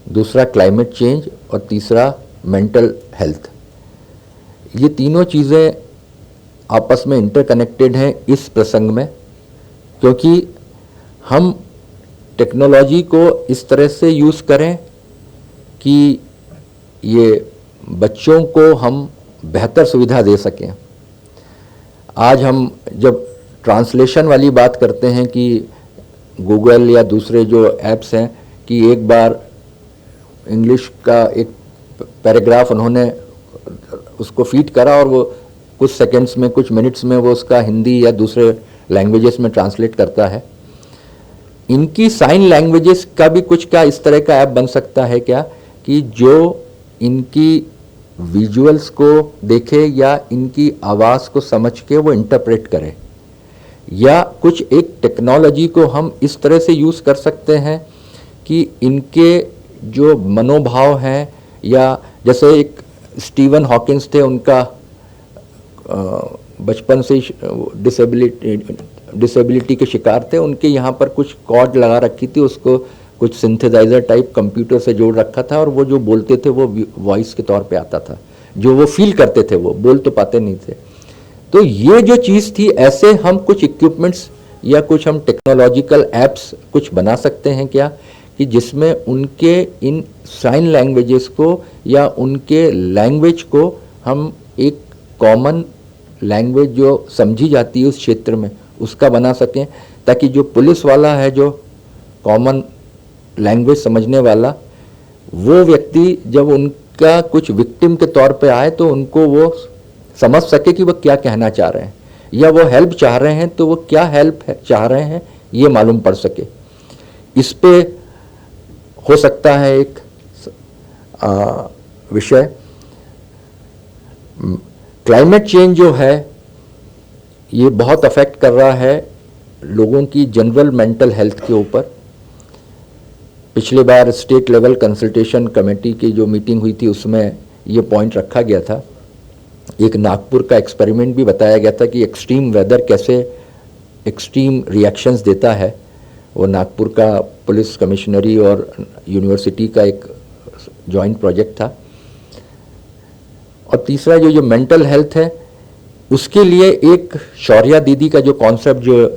दूसरा क्लाइमेट चेंज और तीसरा मेंटल हेल्थ। ये तीनों चीज़ें आपस में इंटरकनेक्टेड हैं इस प्रसंग में, क्योंकि हम टेक्नोलॉजी को इस तरह से यूज़ करें कि ये बच्चों को हम बेहतर सुविधा दे सकें। आज हम जब ट्रांसलेशन वाली बात करते हैं कि गूगल या दूसरे जो ऐप्स हैं कि एक बार इंग्लिश का एक पैराग्राफ उन्होंने उसको फीड करा और वो कुछ सेकंड्स में, कुछ मिनट्स में वो उसका हिंदी या दूसरे लैंग्वेजेस में ट्रांसलेट करता है। इनकी साइन लैंग्वेजेस का भी कुछ क्या इस तरह का ऐप बन सकता है क्या कि जो इनकी विजुअल्स को देखे या इनकी आवाज़ को समझ के वो इंटरप्रेट करे, या कुछ एक टेक्नोलॉजी को हम इस तरह से यूज़ कर सकते हैं कि इनके जो मनोभाव हैं, या जैसे एक स्टीवन हॉकिंस थे, उनका बचपन से डिसेबिलिटी के शिकार थे, उनके यहाँ पर कुछ कॉर्ड लगा रखी थी, उसको कुछ सिंथेसाइजर टाइप कंप्यूटर से जोड़ रखा था और वो जो बोलते थे वो वॉइस के तौर पे आता था, जो वो फील करते थे, वो बोल तो पाते नहीं थे। तो ये जो चीज़ थी, ऐसे हम कुछ इक्विपमेंट्स या कुछ हम टेक्नोलॉजिकल एप्स कुछ बना सकते हैं क्या कि जिसमें उनके इन साइन लैंग्वेजेस को या उनके लैंग्वेज को हम एक कॉमन लैंग्वेज जो समझी जाती है उस क्षेत्र में उसका बना सकें, ताकि जो पुलिस वाला है, जो कॉमन लैंग्वेज समझने वाला, वो व्यक्ति जब उनका कुछ विक्टिम के तौर पे आए तो उनको वो समझ सके कि वो क्या कहना चाह रहे हैं, या वो हेल्प चाह रहे हैं तो वो क्या हेल्प चाह रहे हैं ये मालूम पड़ सके। इस पे हो सकता है एक विषय। क्लाइमेट चेंज जो है ये बहुत अफेक्ट कर रहा है लोगों की जनरल मेंटल हेल्थ के ऊपर। पिछले बार स्टेट लेवल कंसल्टेशन कमेटी की जो मीटिंग हुई थी उसमें ये पॉइंट रखा गया था। एक नागपुर का एक्सपेरिमेंट भी बताया गया था कि एक्सट्रीम वेदर कैसे एक्सट्रीम रिएक्शंस देता है। वो नागपुर का पुलिस कमिश्नरी और यूनिवर्सिटी का एक जॉइंट प्रोजेक्ट था। और तीसरा जो मेंटल हेल्थ है उसके लिए एक शौर्या दीदी का जो कॉन्सेप्ट जो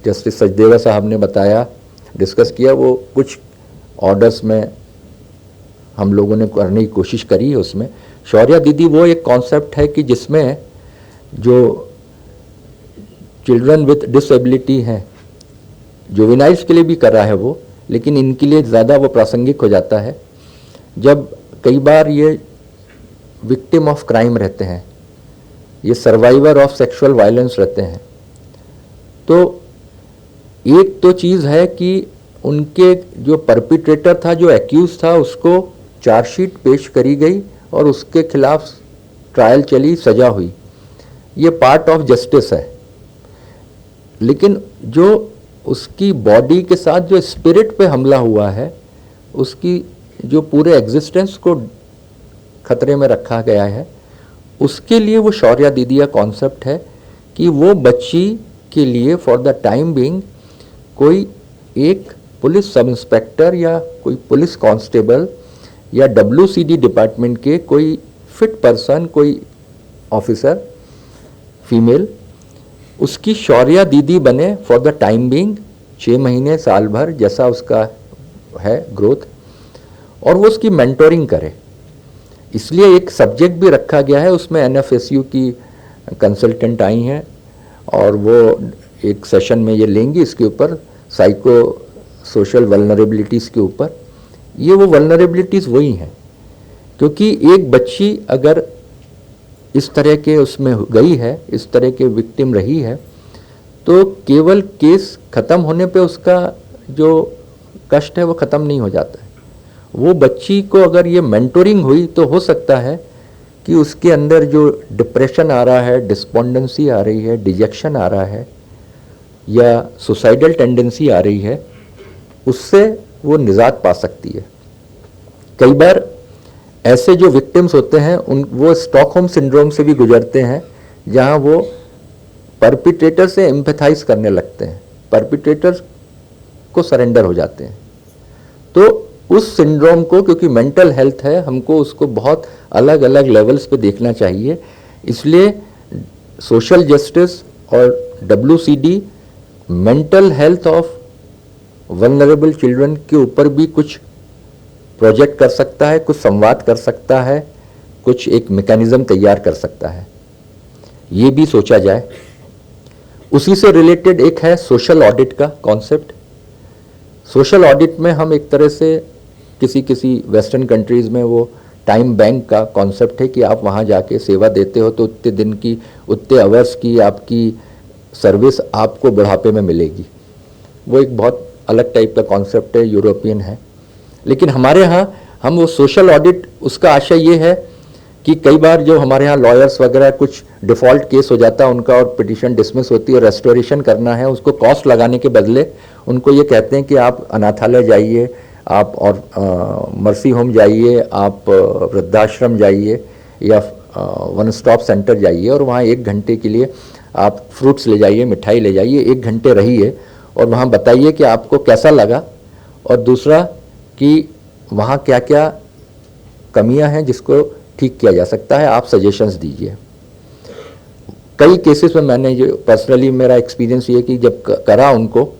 जस्टिस सचदेवा साहब ने बताया, डिस्कस किया, वो कुछ ऑर्डर्स में हम लोगों ने करने की कोशिश करी है। उसमें शौर्या दीदी वो एक कॉन्सेप्ट है कि जिसमें जो चिल्ड्रन विथ डिसेबिलिटी हैं, जुवेनाइल्स के लिए भी कर रहा है वो, लेकिन इनके लिए ज़्यादा वो प्रासंगिक हो जाता है। जब कई बार ये विक्टिम ऑफ क्राइम रहते हैं, ये सर्वाइवर ऑफ सेक्सुअल वायलेंस रहते हैं, तो एक तो चीज़ है कि उनके जो परपिट्रेटर था, जो एक्यूज था, उसको चार्जशीट पेश करी गई और उसके खिलाफ ट्रायल चली, सजा हुई। ये पार्ट ऑफ जस्टिस है। लेकिन जो उसकी बॉडी के साथ जो स्पिरिट पे हमला हुआ है, उसकी जो पूरे एग्जिस्टेंस को खतरे में रखा गया है, उसके लिए वो शौर्या दीदी का कॉन्सेप्ट है कि वो बच्ची के लिए फॉर द टाइम बीइंग कोई एक पुलिस सब इंस्पेक्टर या कोई पुलिस कांस्टेबल या WCD डिपार्टमेंट के कोई फिट पर्सन, कोई ऑफिसर फीमेल, उसकी शौर्या दीदी बने फॉर द टाइम बीइंग, 6 महीने, साल भर, जैसा उसका है ग्रोथ, और वो उसकी मेंटोरिंग करे। इसलिए एक सब्जेक्ट भी रखा गया है, उसमें NFSU की कंसल्टेंट आई हैं और वो एक सेशन में ये लेंगी इसके ऊपर, साइको सोशल वल्नरेबिलिटीज़ के ऊपर। ये वो वल्नरेबिलिटीज़ वही हैं, क्योंकि एक बच्ची अगर इस तरह के उसमें गई है, इस तरह के विक्टिम रही है, तो केवल केस ख़त्म होने पे उसका जो कष्ट है वो ख़त्म नहीं हो जाता है। वो बच्ची को अगर ये मेंटोरिंग हुई तो हो सकता है कि उसके अंदर जो डिप्रेशन आ रहा है, डिस्पोंडेंसी आ रही है, डिजेक्शन आ रहा है या सुसाइडल टेंडेंसी आ रही है, उससे वो निजात पा सकती है। कई बार ऐसे जो विक्टिम्स होते हैं वो स्टॉकहोम सिंड्रोम से भी गुजरते हैं, जहां वो परपिट्रेटर से एम्पैथाइज करने लगते हैं, परपिट्रेटर को सरेंडर हो जाते हैं। तो उस सिंड्रोम को, क्योंकि मेंटल हेल्थ है, हमको उसको बहुत अलग अलग लेवल्स पे देखना चाहिए। इसलिए सोशल जस्टिस और WCD mental health of vulnerable children के ऊपर भी कुछ प्रोजेक्ट कर सकता है, कुछ संवाद कर सकता है, कुछ एक मैकेनिज्म तैयार कर सकता है, ये भी सोचा जाए। उसी से रिलेटेड एक है सोशल ऑडिट का कॉन्सेप्ट। सोशल ऑडिट में हम एक तरह से किसी वेस्टर्न कंट्रीज़ में वो टाइम बैंक का कॉन्सेप्ट है कि आप वहाँ जाके सेवा देते हो तो उतने दिन की, उतने आवर्स की आपकी सर्विस आपको बुढ़ापे में मिलेगी। वो एक बहुत अलग टाइप का कॉन्सेप्ट है, यूरोपियन है। लेकिन हमारे यहाँ हम वो सोशल ऑडिट, उसका आशय ये है कि कई बार जो हमारे यहाँ लॉयर्स वगैरह कुछ डिफ़ॉल्ट केस हो जाता है उनका और पिटीशन डिसमिस होती है, रेस्टोरेशन करना है, उसको कॉस्ट लगाने के बदले उनको ये कहते हैं कि आप अनाथालय जाइए, आप और मर्सी होम जाइए, आप वृद्धाश्रम जाइए या वन स्टॉप सेंटर जाइए और वहाँ 1 घंटे के लिए आप फ्रूट्स ले जाइए, मिठाई ले जाइए, 1 घंटे रहिए और वहाँ बताइए कि आपको कैसा लगा, और दूसरा कि वहाँ क्या क्या कमियां हैं जिसको ठीक किया जा सकता है, आप सजेशंस दीजिए। कई केसेस में मैंने जो पर्सनली मेरा एक्सपीरियंस ये कि जब करा उनको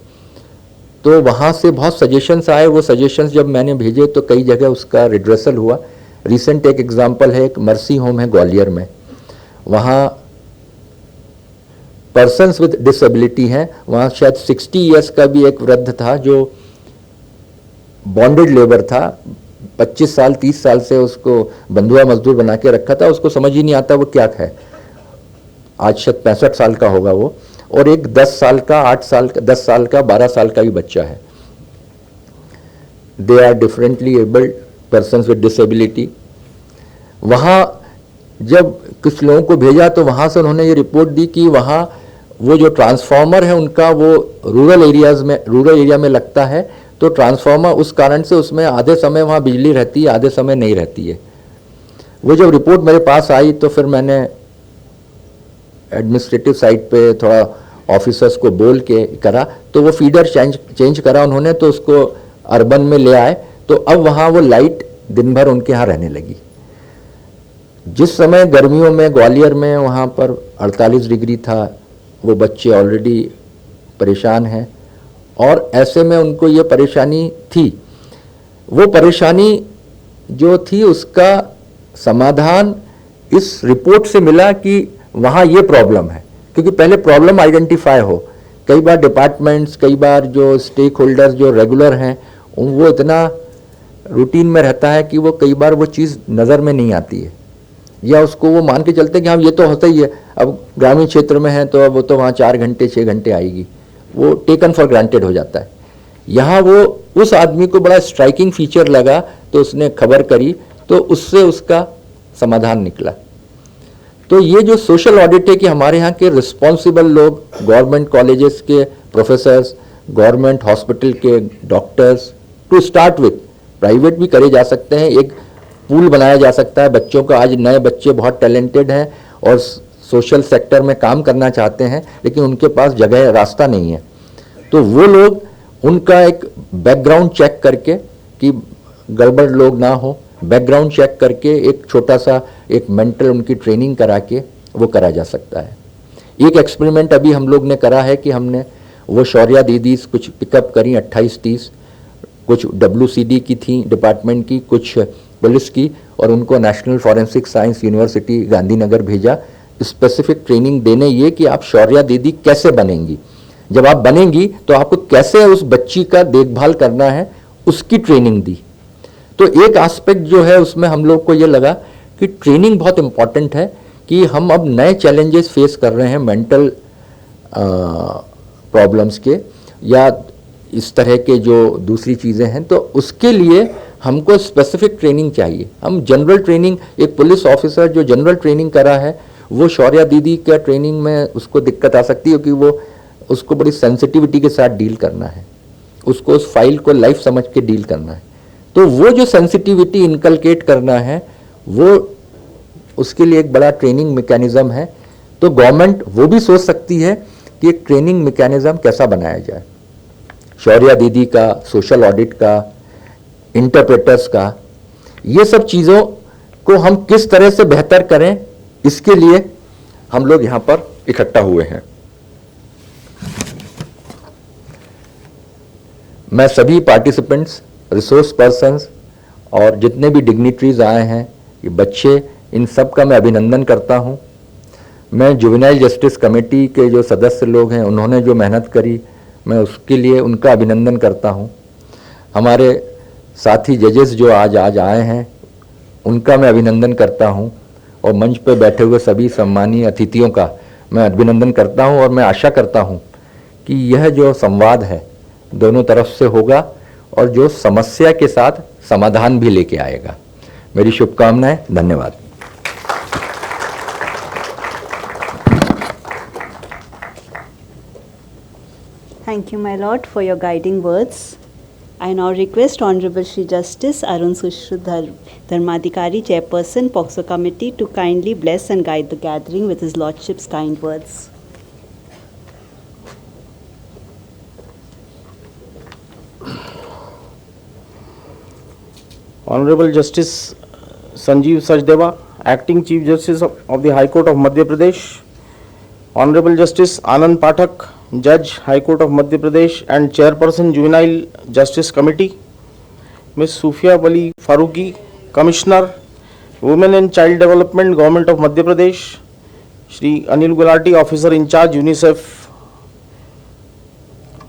तो वहाँ से बहुत सजेशंस आए। वो सजेशंस जब मैंने भेजे तो कई जगह उसका रिड्रेसल हुआ। रिसेंट एक एग्जांपल है, एक मर्सी होम है ग्वालियर में, वहाँ पर्सन्स विद डिसेबिलिटी हैं। वहाँ शायद 60 इयर्स का भी एक वृद्ध था जो बॉन्डेड लेबर था, 25 साल 30 साल से उसको बंधुआ मजदूर बना के रखा था, उसको समझ ही नहीं आता वो क्या है। आज शायद 65 साल का होगा वो, और एक 10 साल का, 8 साल का, 10 साल का, 12 साल का भी बच्चा है। They are differently abled persons with disability. वहाँ जब कुछ लोगों को भेजा तो वहाँ से उन्होंने ये रिपोर्ट दी कि वहाँ वो जो ट्रांसफार्मर है उनका वो रूरल एरिया में लगता है, तो ट्रांसफार्मर उस कारण से उसमें आधे समय वहाँ बिजली रहती है, आधे समय नहीं रहती है। वो जब रिपोर्ट मेरे पास आई तो फिर मैंने एडमिनिस्ट्रेटिव साइड पे थोड़ा ऑफिसर्स को बोल के करा, तो वो फीडर चेंज करा उन्होंने, तो उसको अर्बन में ले आए, तो अब वहाँ वो लाइट दिन भर उनके यहाँ रहने लगी। जिस समय गर्मियों में ग्वालियर में वहाँ पर 48 डिग्री था, वो बच्चे ऑलरेडी परेशान हैं और ऐसे में उनको ये परेशानी थी। वो परेशानी जो थी उसका समाधान इस रिपोर्ट से मिला कि वहाँ ये प्रॉब्लम है, क्योंकि पहले प्रॉब्लम आइडेंटिफाई हो। कई बार डिपार्टमेंट्स, कई बार जो स्टेक होल्डर्स जो रेगुलर हैं वो इतना रूटीन में रहता है कि वो कई बार वो चीज़ नज़र में नहीं आती है, या उसको वो मान के चलते हैं कि हाँ ये तो होता ही है, अब ग्रामीण क्षेत्र में है तो अब वो तो वहाँ 4 घंटे 6 घंटे आएगी, वो टेकन फॉर ग्रांटेड हो जाता है। यहाँ वो उस आदमी को बड़ा स्ट्राइकिंग फीचर लगा तो उसने खबर करी, तो उससे उसका समाधान निकला। तो ये जो सोशल ऑडिट है कि हमारे यहाँ के रिस्पॉन्सिबल लोग, गवर्नमेंट कॉलेजेस के प्रोफेसर्स, गवर्नमेंट हॉस्पिटल के doctors, to start with, private भी करे जा सकते हैं, एक पूल बनाया जा सकता है बच्चों का। आज नए बच्चे बहुत टैलेंटेड हैं और सोशल सेक्टर में काम करना चाहते हैं, लेकिन उनके पास जगह, रास्ता नहीं है, तो वो लोग उनका एक बैकग्राउंड चेक करके कि गड़बड़ लोग ना हो, बैकग्राउंड चेक करके एक छोटा सा एक मेंटल उनकी ट्रेनिंग करा के वो करा जा सकता है। एक एक्सपेरिमेंट अभी हम लोग ने करा है कि हमने वो शौर्या दीदीज कुछ पिकअप करी 28-30, कुछ WCD की थी डिपार्टमेंट की, कुछ पुलिस की, और उनको national forensic science university Gandhinagar भेजा स्पेसिफिक ट्रेनिंग देने, ये कि आप शौर्या दीदी कैसे बनेंगी, जब आप बनेंगी तो आपको कैसे उस बच्ची का देखभाल करना है, उसकी ट्रेनिंग दी। तो एक एस्पेक्ट जो है उसमें हम लोग को ये लगा कि ट्रेनिंग बहुत इंपॉर्टेंट है, कि हम अब नए चैलेंजेस फेस कर रहे हैं मेंटल प्रॉब्लम्स के या इस तरह के जो दूसरी चीज़ें हैं, तो उसके लिए हमको स्पेसिफिक ट्रेनिंग चाहिए। हम जनरल ट्रेनिंग, एक पुलिस ऑफिसर जो जनरल ट्रेनिंग करा है वो शौर्या दीदी का ट्रेनिंग में उसको दिक्कत आ सकती है, क्योंकि वो उसको बड़ी सेंसिटिविटी के साथ डील करना है, उसको उस फाइल को लाइफ समझ के डील करना है। तो वो जो सेंसिटिविटी इनकलकेट करना है वो उसके लिए एक बड़ा ट्रेनिंग मैकेनिज्म है। तो गवर्नमेंट वो भी सोच सकती है कि एक ट्रेनिंग मैकेनिज्म कैसा बनाया जाए। शौर्या दीदी का, सोशल ऑडिट का, इंटरप्रेटर्स का, ये सब चीज़ों को हम किस तरह से बेहतर करें, इसके लिए हम लोग यहाँ पर इकट्ठा हुए हैं। मैं सभी पार्टिसिपेंट्स, रिसोर्स पर्सन्स और जितने भी डिग्निटरीज आए हैं, ये बच्चे, इन सब का मैं अभिनंदन करता हूँ। मैं जुवेनाइल जस्टिस कमेटी के जो सदस्य लोग हैं, उन्होंने जो मेहनत करी, मैं उसके लिए उनका अभिनंदन करता हूँ। हमारे साथी जजेस जो आज आए हैं, उनका मैं अभिनंदन करता हूँ, और मंच पर बैठे हुए सभी सम्मानीय अतिथियों का मैं अभिनंदन करता हूँ। और मैं आशा करता हूँ कि यह जो संवाद है दोनों तरफ से होगा और जो समस्या के साथ समाधान भी लेके आएगा। मेरी शुभकामनाएं। धन्यवाद। Thank you, my lord, for your guiding words. I now request Honorable Shri Justice Arun Sushrut Dharmadhikari, Chairperson, POXO Committee, to kindly bless and guide the gathering with his lordship's kind words. Honorable Justice Sanjeev Sachdeva, Acting Chief Justice of the High Court of Madhya Pradesh, Honorable Justice Anand Pathak, Judge, High Court of Madhya Pradesh and Chairperson, Juvenile Justice Committee, Ms. Sufia Wali Farooqi, Commissioner, Women and Child Development, Government of Madhya Pradesh, Shri Anil Gulati, Officer in Charge, UNICEF,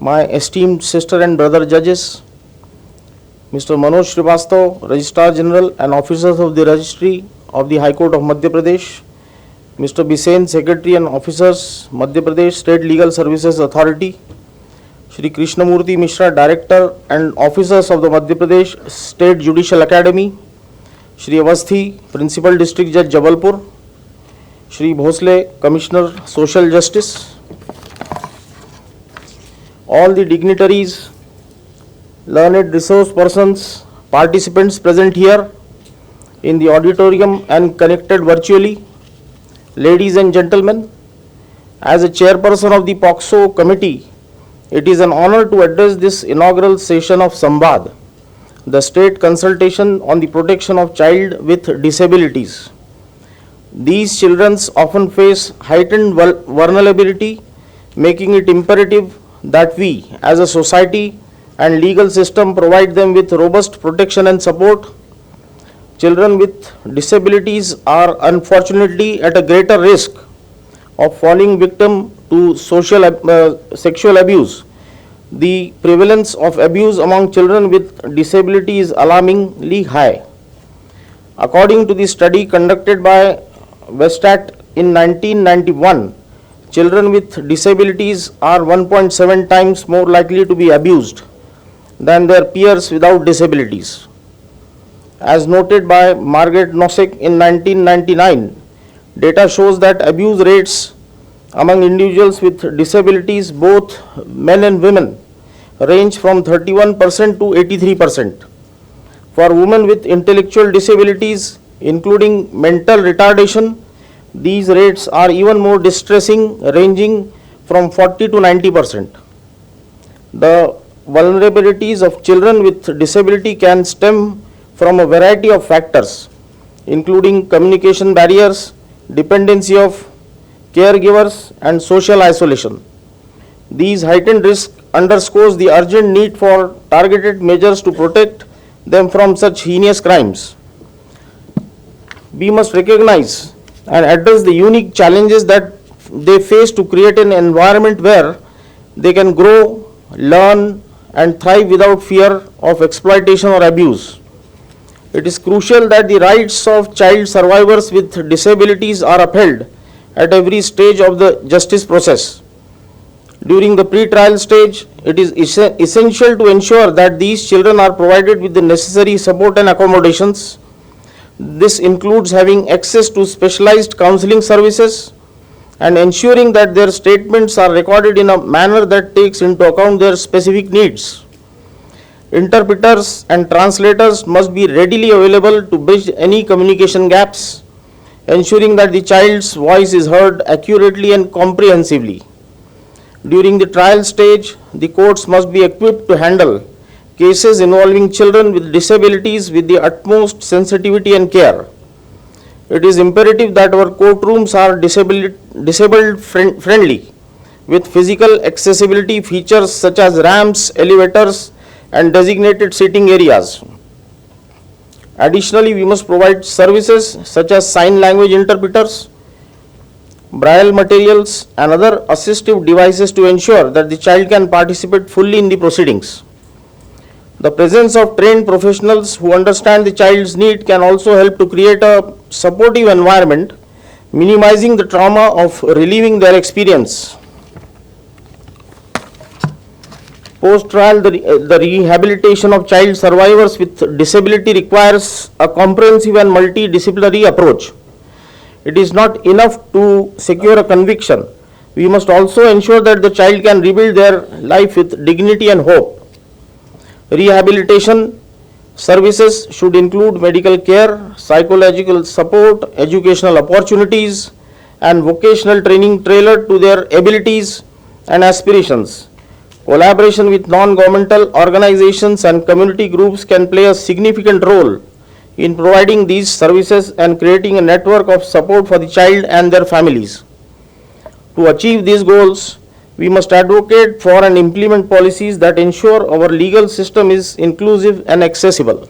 my esteemed sister and brother judges, Mr. Manoj Srivastav, Registrar General and officers of the Registry of the High Court of Madhya Pradesh, Mr. Bisen, Secretary and officers, Madhya Pradesh State Legal Services Authority, Shri Krishnamurthy Mishra, Director and officers of the Madhya Pradesh State Judicial Academy, Shri Avasthi, Principal District Judge Jabalpur, Shri Bhosle, Commissioner Social Justice, all the dignitaries, learned resource persons, participants present here in the auditorium and connected virtually, ladies and gentlemen, as a chairperson of the POXO committee, it is an honor to address this inaugural session of Samvad, the state consultation on the protection of child with disabilities. These children often face heightened vulnerability, making it imperative that we, as a society and legal system, provide them with robust protection and support. Children with disabilities are unfortunately at a greater risk of falling victim to sexual abuse. The prevalence of abuse among children with disability is alarmingly high. According to the study conducted by Westat in 1991, children with disabilities are 1.7 times more likely to be abused than their peers without disabilities. As noted by Margaret Nozick in 1999, data shows that abuse rates among individuals with disabilities, both men and women, range from 31% to 83%. For women with intellectual disabilities, including mental retardation, these rates are even more distressing, ranging from 40 to 90%. The vulnerabilities of children with disability can stem from a variety of factors, including communication barriers, dependency of caregivers, and social isolation. These heightened risks underscores the urgent need for targeted measures to protect them from such heinous crimes. We must recognize and address the unique challenges that they face to create an environment where they can grow, learn, and thrive without fear of exploitation or abuse. It is crucial that the rights of child survivors with disabilities are upheld at every stage of the justice process. During the pre-trial stage, it is essential to ensure that these children are provided with the necessary support and accommodations. This includes having access to specialized counseling services and ensuring that their statements are recorded in a manner that takes into account their specific needs. Interpreters and translators must be readily available to bridge any communication gaps, ensuring that the child's voice is heard accurately and comprehensively. During the trial stage, the courts must be equipped to handle cases involving children with disabilities with the utmost sensitivity and care. It is imperative that our courtrooms are disabled friendly, with physical accessibility features such as ramps, elevators, and designated sitting areas. Additionally, we must provide services such as sign language interpreters, braille materials, and other assistive devices to ensure that the child can participate fully in the proceedings. The presence of trained professionals who understand the child's need can also help to create a supportive environment, minimizing the trauma of relieving their experience. Post-trial, the rehabilitation of child survivors with disability requires a comprehensive and multidisciplinary approach. It is not enough to secure a conviction. We must also ensure that the child can rebuild their life with dignity and hope. Rehabilitation services should include medical care, psychological support, educational opportunities, and vocational training tailored to their abilities and aspirations. Collaboration with non-governmental organizations and community groups can play a significant role in providing these services and creating a network of support for the child and their families. To achieve these goals, we must advocate for and implement policies that ensure our legal system is inclusive and accessible.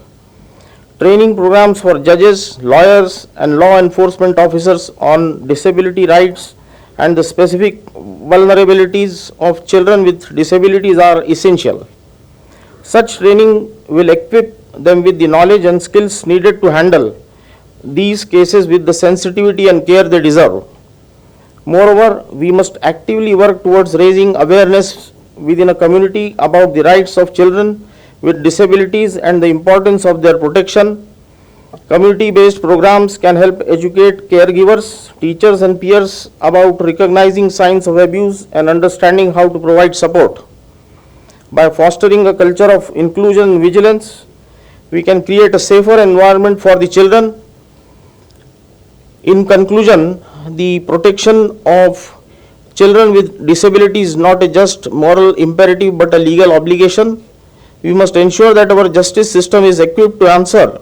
Training programs for judges, lawyers, and law enforcement officers on disability rights and the specific vulnerabilities of children with disabilities are essential. Such training will equip them with the knowledge and skills needed to handle these cases with the sensitivity and care they deserve. Moreover, we must actively work towards raising awareness within a community about the rights of children with disabilities and the importance of their protection. Community-based programs can help educate caregivers, teachers, and peers about recognizing signs of abuse and understanding how to provide support. By fostering a culture of inclusion and vigilance, we can create a safer environment for the children. In conclusion, the protection of children with disabilities is not a just moral imperative but a legal obligation. We must ensure that our justice system is equipped to answer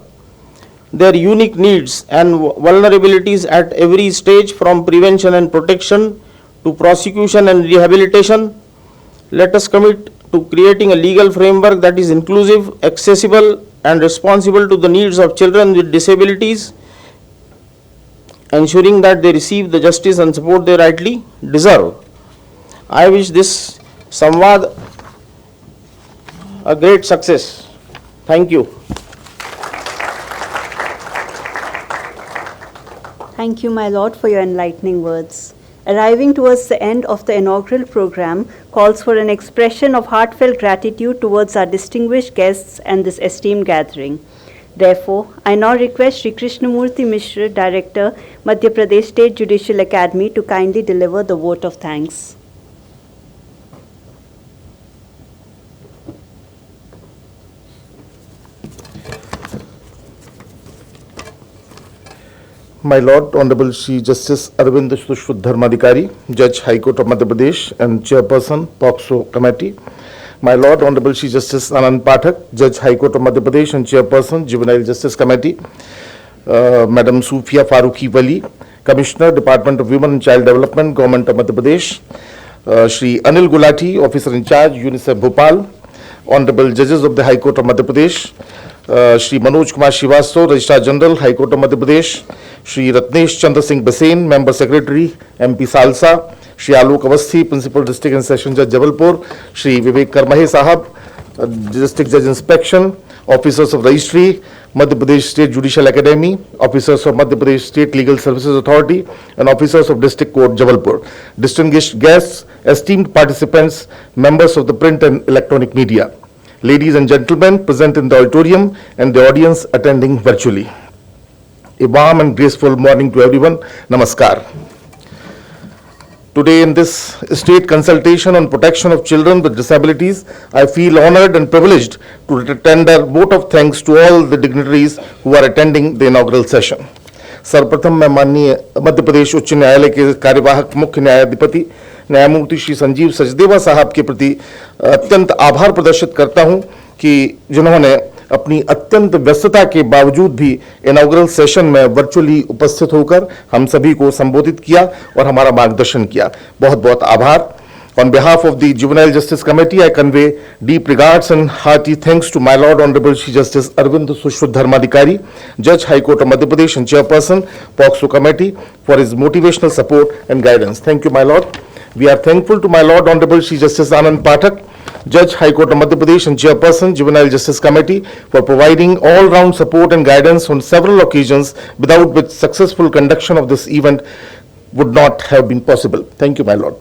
their unique needs and vulnerabilities at every stage, from prevention and protection to prosecution and rehabilitation. Let us commit to creating a legal framework that is inclusive, accessible, and responsible to the needs of children with disabilities, ensuring that they receive the justice and support they rightly deserve. I wish this Samvad a great success. Thank you. Thank you, my lord, for your enlightening words. Arriving towards the end of the inaugural program calls for an expression of heartfelt gratitude towards our distinguished guests and this esteemed gathering. Therefore, I now request Shri Krishnamurthy Mishra, Director, Madhya Pradesh State Judicial Academy, to kindly deliver the vote of thanks. My Lord, Honorable Shri Justice Arvind Sushruta Dharmadhikari, Judge High Court of Madhya Pradesh and Chairperson, POCSO Committee. My Lord, Honorable Shri Justice Anand Pathak, Judge High Court of Madhya Pradesh and Chairperson, Juvenile Justice Committee. Madam Sufia Farooqi Wali, Commissioner, Department of Women and Child Development, Government of Madhya Pradesh. Shri Anil Gulati, Officer in Charge, UNICEF Bhopal. Honorable Judges of the High Court of Madhya Pradesh. Shri Manoj Kumar Srivastav, Registrar General, High Court of Madhya Pradesh. Shri Ratnesh Chandra Singh Basen, Member Secretary, MP Salsa. Shri Alok Avasthi, Principal District and Session Judge Jabalpur. Shri Vivek Karmahe Sahab, District Judge Inspection. Officers of Registry, Madhya Pradesh State Judicial Academy, officers of Madhya Pradesh State Legal Services Authority, and officers of District Court Jabalpur. Distinguished guests, esteemed participants, members of the print and electronic media, ladies and gentlemen present in the auditorium and the audience attending virtually. A warm and graceful morning to everyone. Namaskar. Today in this state consultation on protection of children with disabilities, I feel honored and privileged to tender vote of thanks to all the dignitaries who are attending the inaugural session. सर्वप्रथम मैं माननीय मध्य प्रदेश उच्च न्यायालय के कार्यवाहक मुख्य न्यायाधिपति न्यायमूर्ति श्री संजीव सचदेवा साहब के प्रति अत्यंत आभार प्रदर्शित करता हूं कि जिन्होंने अपनी अत्यंत व्यस्तता के बावजूद भी इनॉग्रल सेशन में वर्चुअली उपस्थित होकर हम सभी को संबोधित किया और हमारा मार्गदर्शन किया। बहुत बहुत आभार। On behalf of the Juvenile Justice Committee, I convey deep regards and hearty thanks to my Lord Honorable Chief Justice Arvind Sushruta Dharmadhikari, Judge High Court of Madhya Pradesh and Chairperson, POCSO Committee, for his motivational support and guidance. Thank you, my Lord. We are thankful to my Lord Honorable Chief Justice Anand Pathak, Judge High Court of Madhya Pradesh and Chairperson, Juvenile Justice Committee, for providing all-round support and guidance on several occasions, without which successful conduction of this event would not have been possible. Thank you, my Lord.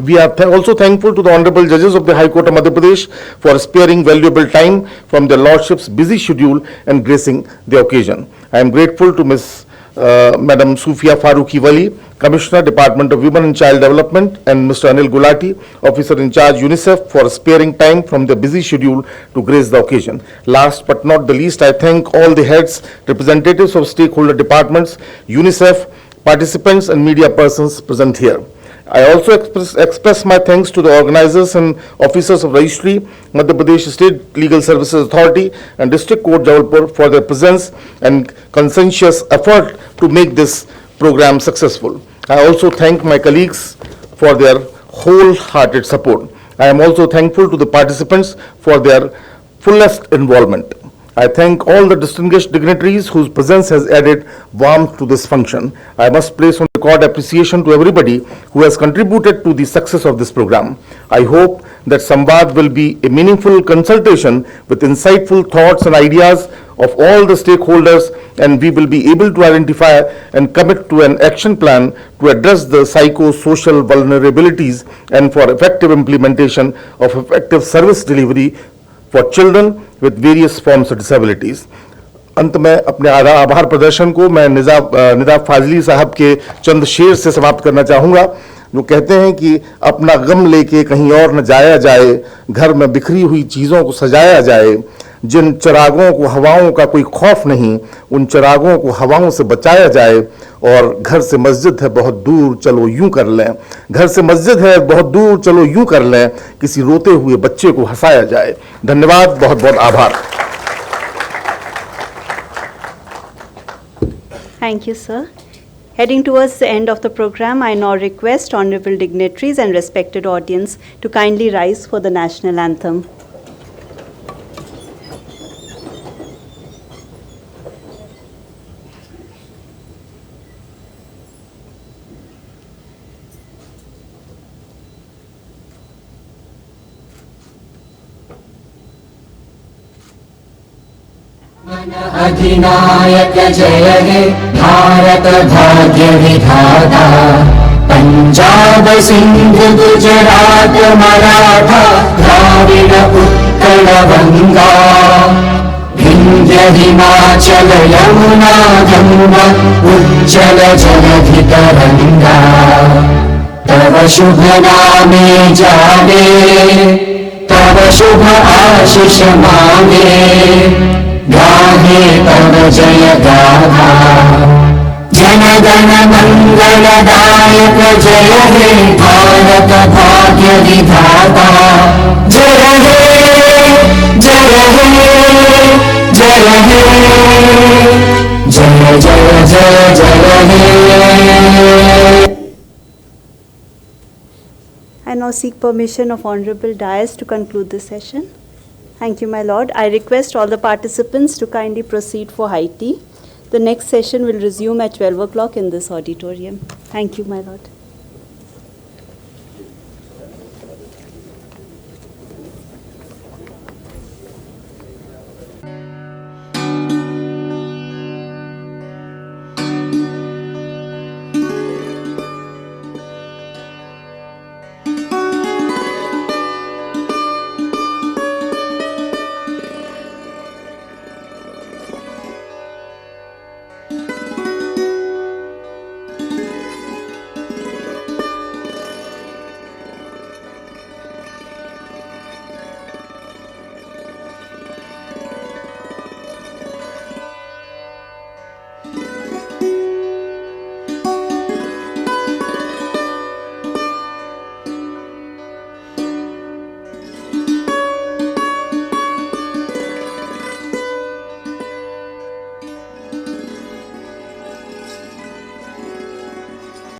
We are also thankful to the Honorable Judges of the High Court of Madhya Pradesh for sparing valuable time from their Lordship's busy schedule and gracing the occasion. I am grateful to Madam Sufia Farooqi Wali, Commissioner, Department of Women and Child Development, and Mr. Anil Gulati, Officer in Charge, UNICEF, for sparing time from their busy schedule to grace the occasion. Last but not the least, I thank all the heads, representatives of stakeholder departments, UNICEF, participants and media persons present here. I also express my thanks to the organizers and officers of Registry, Madhya Pradesh State Legal Services Authority and District Court Jabalpur for their presence and conscientious effort to make this program successful. I also thank my colleagues for their wholehearted support. I am also thankful to the participants for their fullest involvement. I thank all the distinguished dignitaries whose presence has added warmth to this function. I must place on record appreciation to everybody who has contributed to the success of this program. I hope that Samvad will be a meaningful consultation with insightful thoughts and ideas of all the stakeholders, and we will be able to identify and commit to an action plan to address the psychosocial vulnerabilities and for effective implementation of effective service delivery for children with various forms of disabilities. अंत में अपने आभार प्रदर्शन को मैं निजाब फाजली साहब के चंद शेर से समाप्त करना चाहूँगा, जो कहते हैं कि अपना गम लेके कहीं और न जाया जाए, घर में बिखरी हुई चीज़ों को सजाया जाए, जिन चिरागों को हवाओं का कोई खौफ नहीं, उन चिरागों को हवाओं से बचाया जाए, और घर से मस्जिद है बहुत दूर चलो यूं कर लें, घर से मस्जिद है बहुत दूर चलो यूं कर लें, किसी रोते हुए बच्चे को हंसाया जाए। धन्यवाद, बहुत बहुत आभार। Thank you, sir. Heading towards the end of the program, I now request honorable dignitaries and respected audience to kindly rise for the national anthem. अधिनायक जय हे भारत भाग्य विधाता, पंजाब सिंध गुजरात मराठा द्राविड उत्कल गंगा, विंध्य हिमाचल यमुना गंगा उज्जल जलधि तरंगा, तव शुभ नामे जागे, तव शुभ आशीष मांगे, गाहे तव जय गाथा। जन गण मंगलदायक जय हे भारत भाग्य विधाता, जय हे जय हे जय हे जय जय जय जय हे। I now seek permission of Honorable Dais to conclude the session. Thank you, my Lord. I request all the participants to kindly proceed for high tea. The next session will resume at 12 o'clock in this auditorium. Thank you, my Lord.